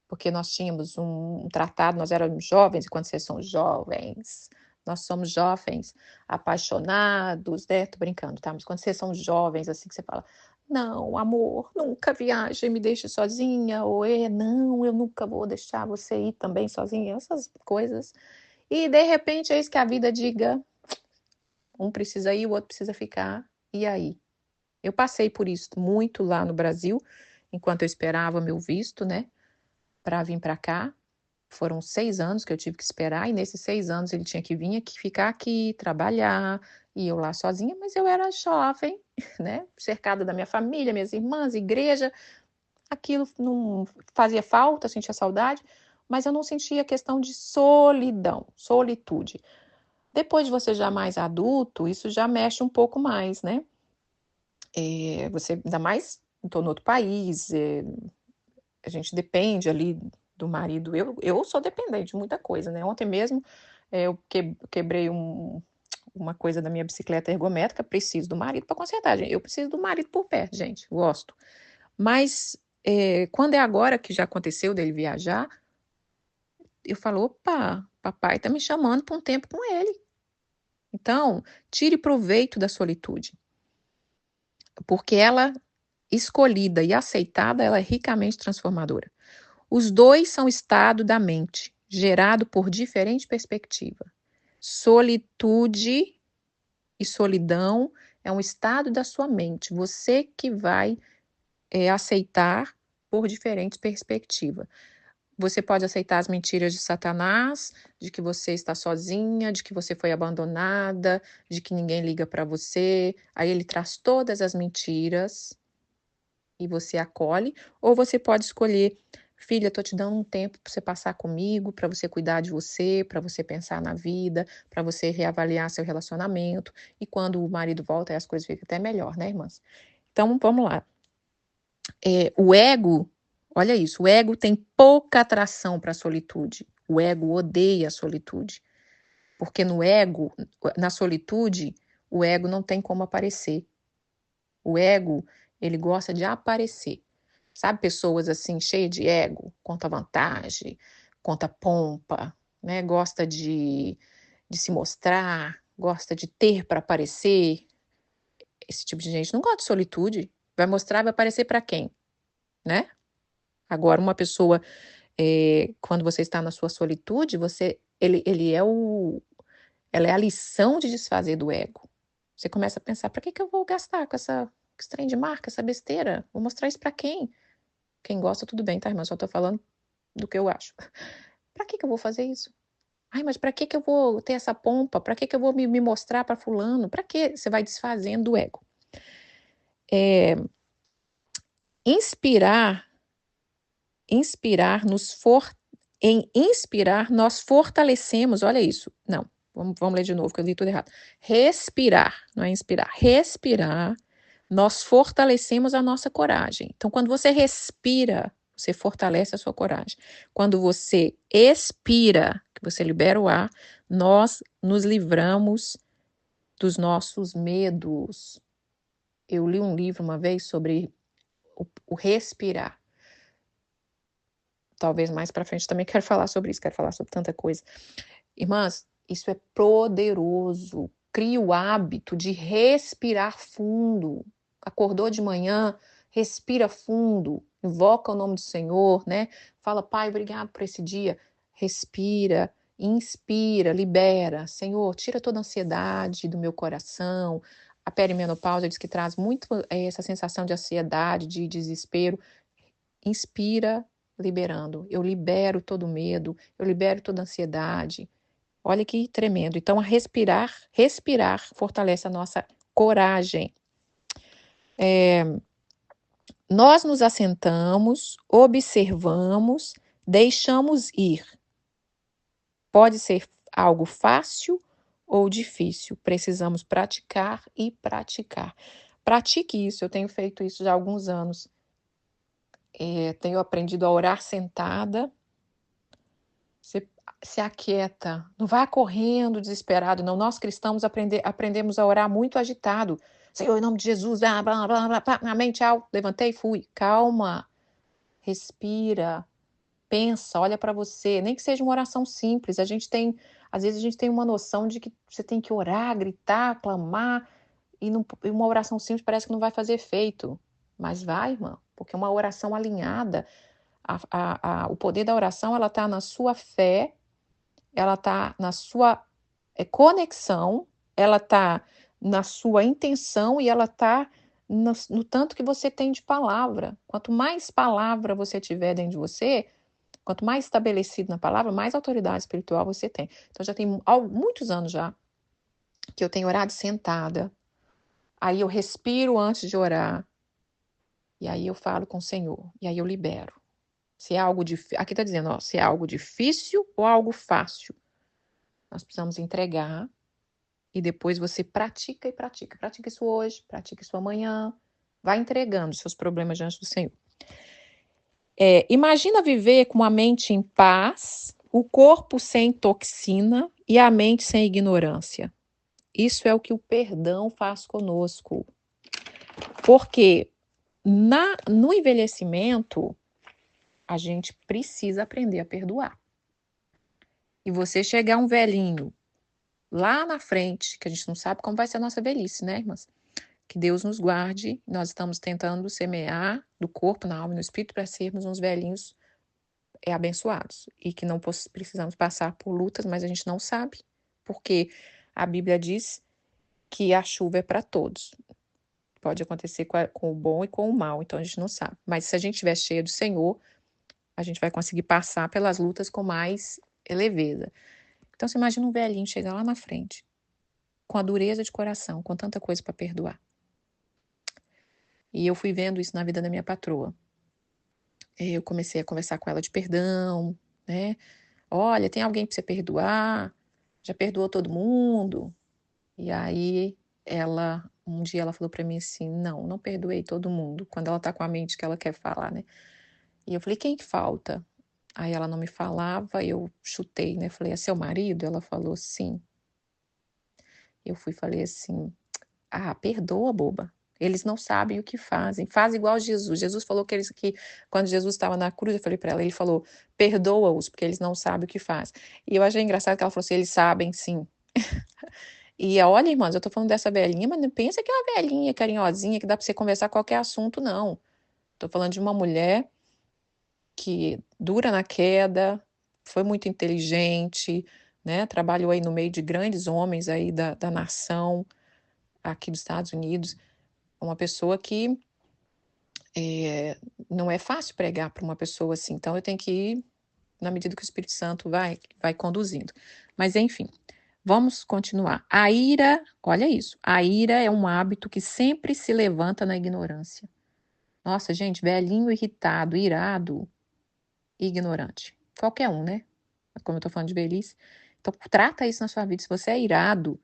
porque nós tínhamos um tratado, nós éramos jovens, e quando vocês são jovens, nós somos jovens, apaixonados, né? Tô brincando, tá? Mas quando vocês são jovens, assim que você fala, não, amor, nunca viaje e me deixe sozinha, ou não, eu nunca vou deixar você ir também sozinha, essas coisas. E de repente, eis que a vida diga, Um precisa ir, o outro precisa ficar. E aí? Eu passei por isso muito lá no Brasil, enquanto eu esperava meu visto, né, para vir para cá. Foram 6 anos que eu tive que esperar, e nesses 6 anos ele tinha que vir aqui, ficar aqui, trabalhar, e eu lá sozinha, mas eu era jovem, né, cercada da minha família, minhas irmãs, igreja, aquilo não fazia falta, sentia saudade, mas eu não sentia a questão de solidão, solitude. Depois de você já mais adulto, isso já mexe um pouco mais, né? Você, ainda mais, estou no outro país, a gente depende ali do marido. Eu sou dependente de muita coisa, né? Ontem mesmo eu quebrei uma coisa da minha bicicleta ergométrica, preciso do marido para consertar, gente. Eu preciso do marido por perto, gente, gosto. Mas quando é agora que já aconteceu dele viajar, eu falo, opa, papai tá me chamando para um tempo com ele. Então, tire proveito da solitude, porque ela, escolhida e aceitada, ela é ricamente transformadora. Os dois são estado da mente, gerado por diferente perspectiva. Solitude e solidão é um estado da sua mente, você que vai aceitar por diferentes perspectivas. Você pode aceitar as mentiras de Satanás, de que você está sozinha, de que você foi abandonada, de que ninguém liga para você. Aí ele traz todas as mentiras e você acolhe. Ou você pode escolher, filha, estou te dando um tempo para você passar comigo, para você cuidar de você, para você pensar na vida, para você reavaliar seu relacionamento. E quando o marido volta, as coisas ficam até melhor, né, irmãs? Então, vamos lá. O ego, olha isso, o ego tem pouca atração para a solitude. O ego odeia a solitude. Porque no ego, na solitude, o ego não tem como aparecer. O ego, ele gosta de aparecer. Sabe, pessoas assim, cheias de ego, conta vantagem, conta pompa, né? Gosta de se mostrar, gosta de ter para aparecer. Esse tipo de gente não gosta de solitude. Vai mostrar, vai aparecer para quem, né? Agora, uma pessoa, quando você está na sua solitude, ela é a lição de desfazer do ego. Você começa a pensar, para que eu vou gastar com esse trem de marca, essa besteira? Vou mostrar isso para quem? Quem gosta, tudo bem, tá, irmã? Só tô falando do que eu acho. Para que eu vou fazer isso? Ai, mas para que eu vou ter essa pompa? Para que eu vou me mostrar para fulano? Para que? Você vai desfazendo o ego. Inspirar em inspirar, nós fortalecemos, olha isso. Não, vamos ler de novo, que eu li tudo errado. Respirar, não é inspirar. Respirar, nós fortalecemos a nossa coragem. Então, quando você respira, você fortalece a sua coragem. Quando você expira, que você libera o ar, nós nos livramos dos nossos medos. Eu li um livro uma vez sobre o respirar. Talvez mais para frente também quero falar sobre isso, quero falar sobre tanta coisa. Irmãs, isso é poderoso. Cria o hábito de respirar fundo. Acordou de manhã, respira fundo, invoca o nome do Senhor, né? Fala, Pai, obrigado por esse dia. Respira, inspira, libera. Senhor, tira toda a ansiedade do meu coração. A perimenopausa diz que traz muito essa sensação de ansiedade, de desespero. Inspira, liberando. Eu libero todo medo, eu libero toda ansiedade. Olha que tremendo. Então, respirar fortalece a nossa coragem. Nós nos assentamos, observamos, deixamos ir. Pode ser algo fácil ou difícil. Precisamos praticar e praticar. Pratique isso. Eu tenho feito isso já há alguns anos. Tenho aprendido a orar sentada. Você se aquieta, não vai correndo desesperado, não. Nós cristãos aprendemos a orar muito agitado. Senhor, em nome de Jesus, blá, blá, blá, blá, amém, tchau. Levantei e fui. Calma, respira, pensa, olha para você. Nem que seja uma oração simples. Às vezes a gente tem uma noção de que você tem que orar, gritar, clamar, e uma oração simples parece que não vai fazer efeito. Mas vai, irmã, porque uma oração alinhada, o poder da oração, ela está na sua fé, ela está na sua conexão ela está na sua intenção e ela está no tanto que você tem de palavra. Quanto mais palavra você tiver dentro de você, quanto mais estabelecido na palavra, mais autoridade espiritual você tem. Então, já tem muitos anos já que eu tenho orado sentada. Aí eu respiro antes de orar. E aí eu falo com o Senhor. E aí eu libero. Se é algo difícil. Aqui está dizendo, ó, se é algo difícil ou algo fácil. Nós precisamos entregar. E depois você pratica e pratica. Pratica isso hoje, pratica isso amanhã. Vai entregando seus problemas diante do Senhor. Imagina viver com a mente em paz, o corpo sem toxina e a mente sem ignorância. Isso é o que o perdão faz conosco. Porque no envelhecimento, a gente precisa aprender a perdoar. E você chegar um velhinho lá na frente, que a gente não sabe como vai ser a nossa velhice, né, irmãs? Que Deus nos guarde. Nós estamos tentando semear do corpo, na alma e no espírito para sermos uns velhinhos abençoados. E que não precisamos passar por lutas, mas a gente não sabe. Porque a Bíblia diz que a chuva é para todos. Pode acontecer com o bom e com o mal, então a gente não sabe. Mas se a gente estiver cheio do Senhor, a gente vai conseguir passar pelas lutas com mais leveza. Então você imagina um velhinho chegar lá na frente, com a dureza de coração, com tanta coisa para perdoar. E eu fui vendo isso na vida da minha patroa. Eu comecei a conversar com ela de perdão, né? Olha, tem alguém para você perdoar? Já perdoou todo mundo? E aí um dia ela falou para mim assim, não perdoei todo mundo, quando ela tá com a mente que ela quer falar, né? E eu falei, quem que falta? Aí ela não me falava, eu chutei, né? Falei, é seu marido? Ela falou, sim. Eu falei assim, perdoa, boba. Eles não sabem o que fazem. Faz igual Jesus. Jesus falou que quando Jesus estava na cruz, eu falei para ela, ele falou, perdoa-os, porque eles não sabem o que faz. E eu achei engraçado que ela falou assim, eles sabem sim. E olha, irmãs, eu tô falando dessa velhinha, mas não pensa que é uma velhinha carinhosinha, que dá para você conversar qualquer assunto, não. Tô falando de uma mulher que dura na queda, foi muito inteligente, né? Trabalhou aí no meio de grandes homens aí da nação, aqui dos Estados Unidos. Uma pessoa que não é fácil pregar para uma pessoa assim. Então eu tenho que ir na medida que o Espírito Santo vai conduzindo. Mas enfim, vamos continuar. A ira, olha isso, a ira é um hábito que sempre se levanta na ignorância. Nossa, gente, velhinho, irritado, irado, ignorante. Qualquer um, né? Como eu tô falando de velhice. Então, trata isso na sua vida. Se você é irado,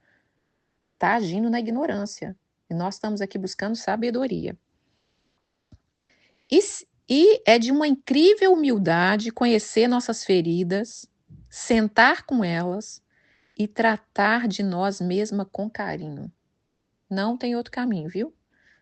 tá agindo na ignorância. E nós estamos aqui buscando sabedoria. E é de uma incrível humildade conhecer nossas feridas, sentar com elas e tratar de nós mesma com carinho. Não tem outro caminho, viu?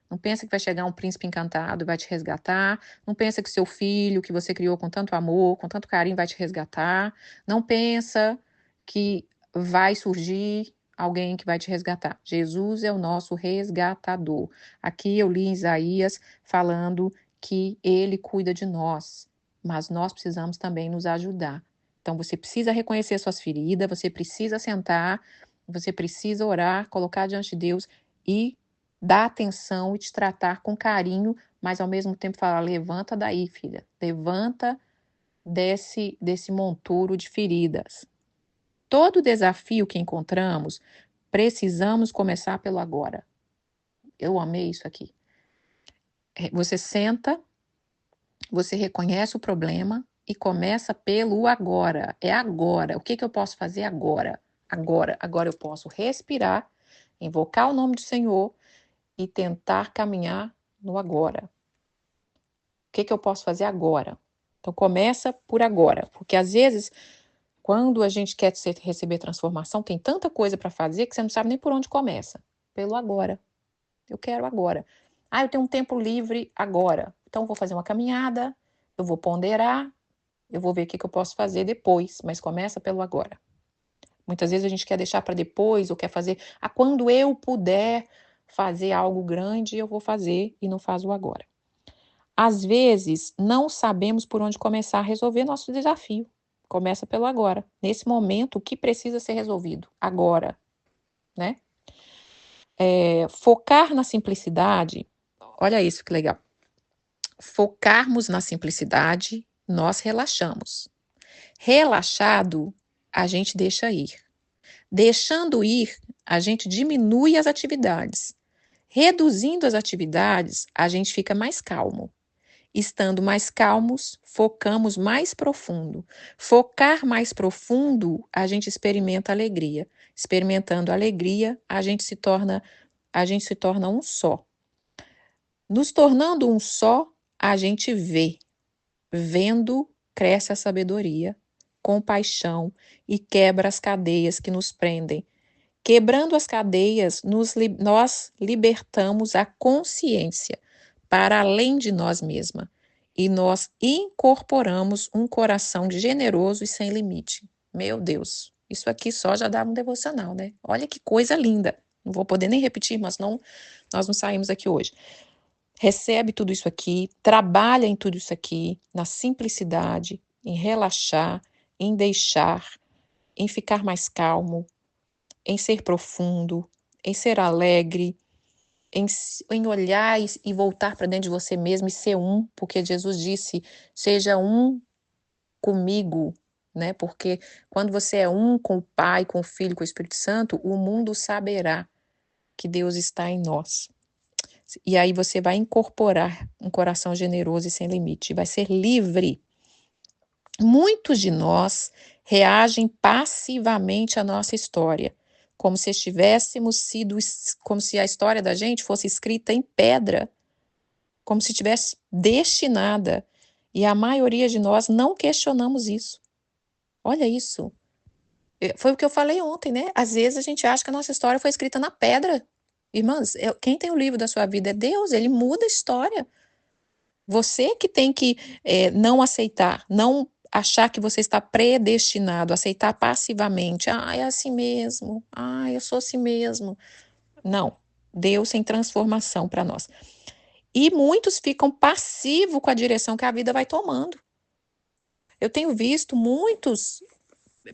Não pensa que vai chegar um príncipe encantado e vai te resgatar. Não pensa que seu filho, que você criou com tanto amor, com tanto carinho, vai te resgatar. Não pensa que vai surgir alguém que vai te resgatar. Jesus é o nosso resgatador. Aqui eu li em Isaías falando que ele cuida de nós, mas nós precisamos também nos ajudar. Então você precisa reconhecer suas feridas, você precisa sentar, você precisa orar, colocar diante de Deus e dar atenção e te tratar com carinho, mas ao mesmo tempo falar, levanta daí, filha, levanta desse monturo de feridas. Todo desafio que encontramos, precisamos começar pelo agora. Eu amei isso aqui. Você senta, você reconhece o problema e começa pelo agora. É agora. O que eu posso fazer agora? Agora eu posso respirar, invocar o nome do Senhor e tentar caminhar no agora. O que eu posso fazer agora? Então, começa por agora. Porque, às vezes, quando a gente quer receber transformação, tem tanta coisa para fazer que você não sabe nem por onde começa. Pelo agora. Eu quero agora. Eu tenho um tempo livre agora. Então, eu vou fazer uma caminhada, eu vou ponderar, eu vou ver o que eu posso fazer depois, mas começa pelo agora. Muitas vezes a gente quer deixar para depois, ou quer fazer, quando eu puder fazer algo grande, eu vou fazer e não faz o agora. Às vezes, não sabemos por onde começar a resolver nosso desafio. Começa pelo agora. Nesse momento, o que precisa ser resolvido? Agora, né? Focar na simplicidade, olha isso que legal. Focarmos na simplicidade, nós relaxamos. Relaxado, a gente deixa ir. Deixando ir, a gente diminui as atividades. Reduzindo as atividades, a gente fica mais calmo. Estando mais calmos, focamos mais profundo. Focar mais profundo, a gente experimenta alegria. Experimentando alegria, a gente se torna um só. Nos tornando um só, a gente vê. Vendo, cresce a sabedoria, compaixão e quebra as cadeias que nos prendem. Quebrando as cadeias, nós libertamos a consciência para além de nós mesmas e nós incorporamos um coração generoso e sem limite. Meu Deus, isso aqui só já dá um devocional, né? Olha que coisa linda. Não vou poder nem repetir, mas nós não saímos aqui hoje. Recebe tudo isso aqui, trabalha em tudo isso aqui, na simplicidade, em relaxar, em deixar, em ficar mais calmo, em ser profundo, em ser alegre, em olhar e voltar para dentro de você mesmo e ser um, porque Jesus disse, seja um comigo, né? Porque quando você é um com o Pai, com o Filho, com o Espírito Santo, o mundo saberá que Deus está em nós. E aí você vai incorporar um coração generoso e sem limite, vai ser livre. Muitos de nós reagem passivamente à nossa história, como se como se a história da gente fosse escrita em pedra, como se tivesse destinada. E a maioria de nós não questionamos isso. Olha isso. Foi o que eu falei ontem, né? Às vezes a gente acha que a nossa história foi escrita na pedra. Irmãs, quem tem o livro da sua vida é Deus, ele muda a história. Você que tem que não aceitar, não achar que você está predestinado, aceitar passivamente. Ah, é assim mesmo. Ah, eu sou assim mesmo. Não. Deus tem transformação para nós. E muitos ficam passivos com a direção que a vida vai tomando. Eu tenho visto muitas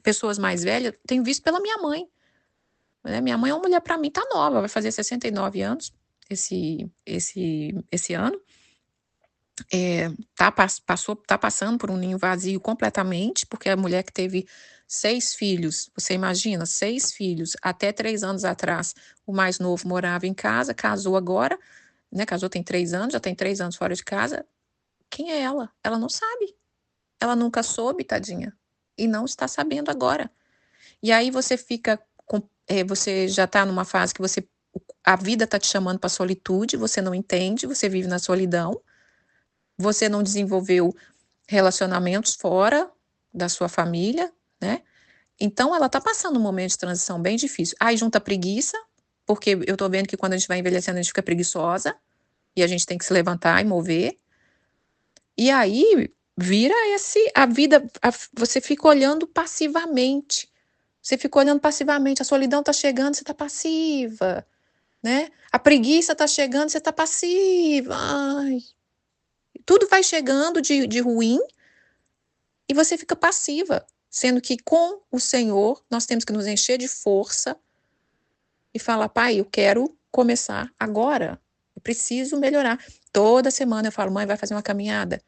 pessoas mais velhas, tenho visto pela minha mãe. Né? Minha mãe é uma mulher, para mim, tá nova, vai fazer 69 anos esse ano. Tá passando por um ninho vazio completamente, porque a mulher que teve 6 filhos, você imagina, 6 filhos, até 3 anos atrás, o mais novo morava em casa, casou agora, né? Casou tem 3 anos, já tem 3 anos fora de casa. Quem é ela? Ela não sabe. Ela nunca soube, tadinha. E não está sabendo agora. E aí você fica você já está numa fase que a vida está te chamando para solitude, você não entende, você vive na solidão, você não desenvolveu relacionamentos fora da sua família, né? Então ela está passando um momento de transição bem difícil. Aí junta a preguiça, porque eu tô vendo que quando a gente vai envelhecendo a gente fica preguiçosa e a gente tem que se levantar e mover. E aí vira a vida, você fica olhando passivamente. Você fica olhando passivamente, a solidão está chegando, você está passiva, né? A preguiça está chegando, você está passiva. Ai. Tudo vai chegando de ruim e você fica passiva, sendo que com o Senhor nós temos que nos encher de força e falar, Pai, eu quero começar agora, eu preciso melhorar. Toda semana eu falo, mãe, vai fazer uma caminhada.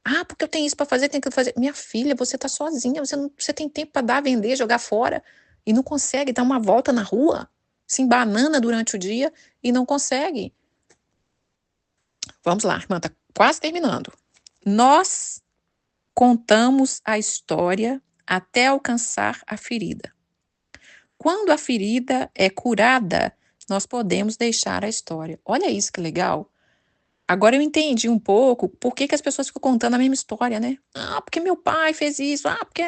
Ah, porque eu tenho isso para fazer, tenho que fazer. Minha filha, você tá sozinha, você tem tempo para dar, vender, jogar fora e não consegue dar uma volta na rua, se embanana durante o dia e não consegue. Vamos lá, irmã, tá quase terminando. Nós contamos a história até alcançar a ferida. Quando a ferida é curada, nós podemos deixar a história. Olha isso que legal. Agora eu entendi um pouco por que as pessoas ficam contando a mesma história, né? Ah, porque meu pai fez isso. Ah, porque.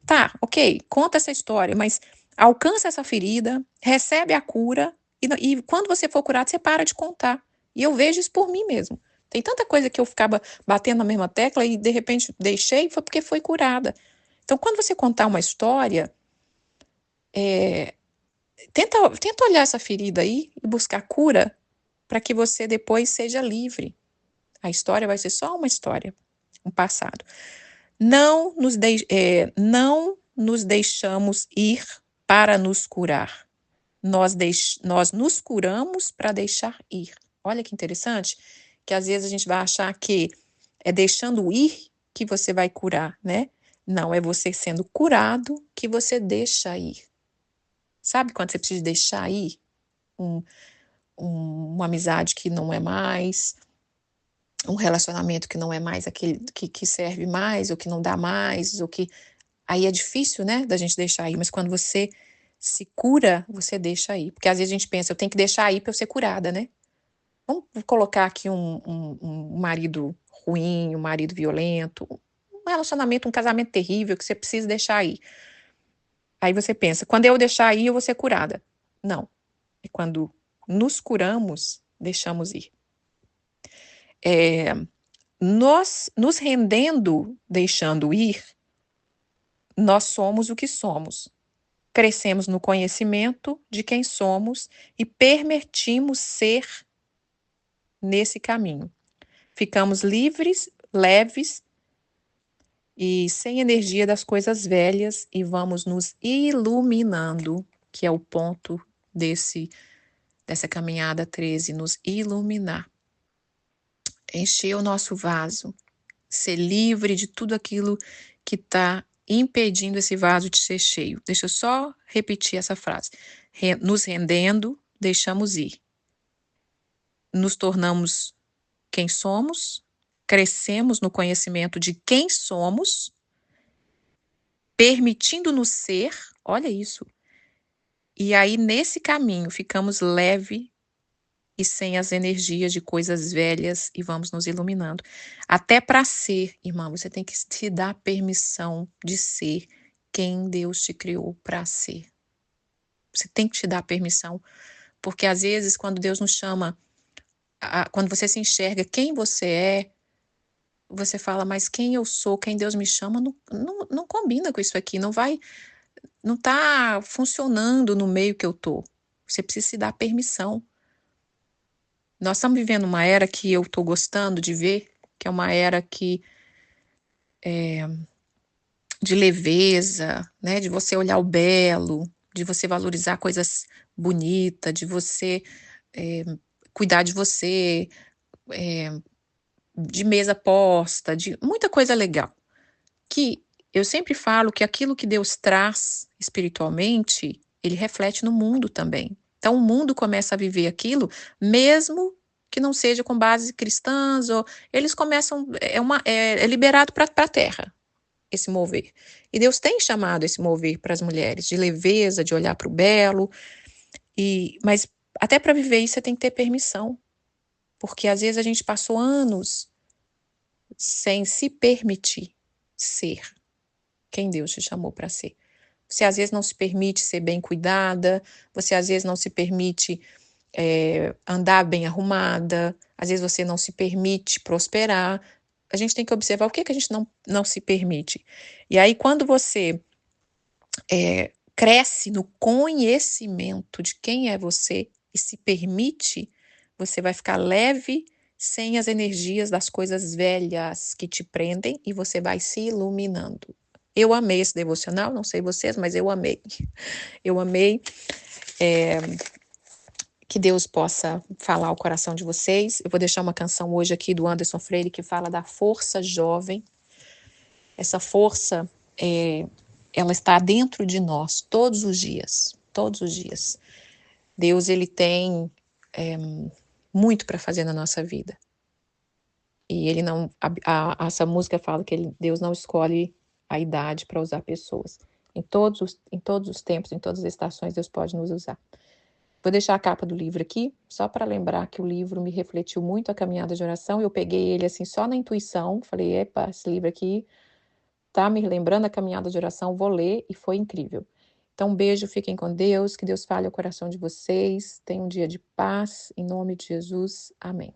Tá, ok, conta essa história, mas alcança essa ferida, recebe a cura, e quando você for curado, você para de contar. E eu vejo isso por mim mesmo. Tem tanta coisa que eu ficava batendo na mesma tecla e de repente deixei, foi porque foi curada. Então, quando você contar uma história, tenta olhar essa ferida aí e buscar cura para que você depois seja livre. A história vai ser só uma história, um passado. Não nos deixamos ir para nos curar. nós nos curamos para deixar ir. Olha que interessante, que às vezes a gente vai achar que é deixando ir que você vai curar, né? Não, é você sendo curado que você deixa ir. Sabe quando você precisa deixar ir uma amizade que não é mais, um relacionamento que não é mais aquele que serve mais, ou que não dá mais, ou que... Aí é difícil, né, da gente deixar ir, mas quando você se cura, você deixa ir. Porque às vezes a gente pensa, eu tenho que deixar ir para eu ser curada, né? Vamos colocar aqui um marido ruim, um marido violento, um relacionamento, um casamento terrível que você precisa deixar ir. Aí você pensa, quando eu deixar ir, eu vou ser curada. Não. É quando nos curamos, deixamos ir. Nós nos rendendo, deixando ir, nós somos o que somos. Crescemos no conhecimento de quem somos e permitimos ser nesse caminho. Ficamos livres, leves e sem energia das coisas velhas e vamos nos iluminando, que é o ponto dessa caminhada 13, nos iluminar. Encher o nosso vaso, ser livre de tudo aquilo que está impedindo esse vaso de ser cheio. Deixa eu só repetir essa frase. Nos rendendo, deixamos ir. Nos tornamos quem somos, crescemos no conhecimento de quem somos, permitindo-nos ser, olha isso. E aí, nesse caminho, ficamos leve e sem as energias de coisas velhas e vamos nos iluminando. Até para ser, irmã, você tem que se dar permissão de ser quem Deus te criou para ser. Você tem que te dar permissão, porque às vezes quando Deus nos chama, quando você se enxerga quem você é, você fala, mas quem eu sou, quem Deus me chama, não combina com isso aqui, não tá funcionando no meio que eu tô. Você precisa se dar permissão. Nós estamos vivendo uma era que eu estou gostando de ver, que é uma era de leveza, né? De você olhar o belo, de você valorizar coisas bonitas, de você cuidar de você, de mesa posta, de muita coisa legal. Que eu sempre falo que aquilo que Deus traz espiritualmente, ele reflete no mundo também. Então o mundo começa a viver aquilo, mesmo que não seja com bases cristãs, ou eles começam, é liberado para a terra, esse mover. E Deus tem chamado esse mover para as mulheres, de leveza, de olhar para o belo, mas até para viver isso você tem que ter permissão, porque às vezes a gente passou anos sem se permitir ser quem Deus te chamou para ser. Você às vezes não se permite ser bem cuidada, você às vezes não se permite andar bem arrumada, às vezes você não se permite prosperar. A gente tem que observar o que a gente não se permite. E aí, quando você cresce no conhecimento de quem é você e se permite, você vai ficar leve, sem as energias das coisas velhas que te prendem, e você vai se iluminando. Eu amei esse devocional, não sei vocês, mas eu amei. Eu amei. Que Deus possa falar ao coração de vocês. Eu vou deixar uma canção hoje aqui do Anderson Freire que fala da força jovem. Essa força, ela está dentro de nós todos os dias. Todos os dias. Deus, ele tem muito para fazer na nossa vida. E ele não... essa música fala que Deus não escolhe a idade para usar pessoas. Em todos os tempos, em todas as estações, Deus pode nos usar. Vou deixar a capa do livro aqui, só para lembrar que o livro me refletiu muito a caminhada de oração. Eu peguei ele assim só na intuição, falei, epa, esse livro aqui tá me lembrando a caminhada de oração, vou ler, e foi incrível. Então, um beijo, fiquem com Deus, que Deus fale ao coração de vocês, tenham um dia de paz, em nome de Jesus, amém.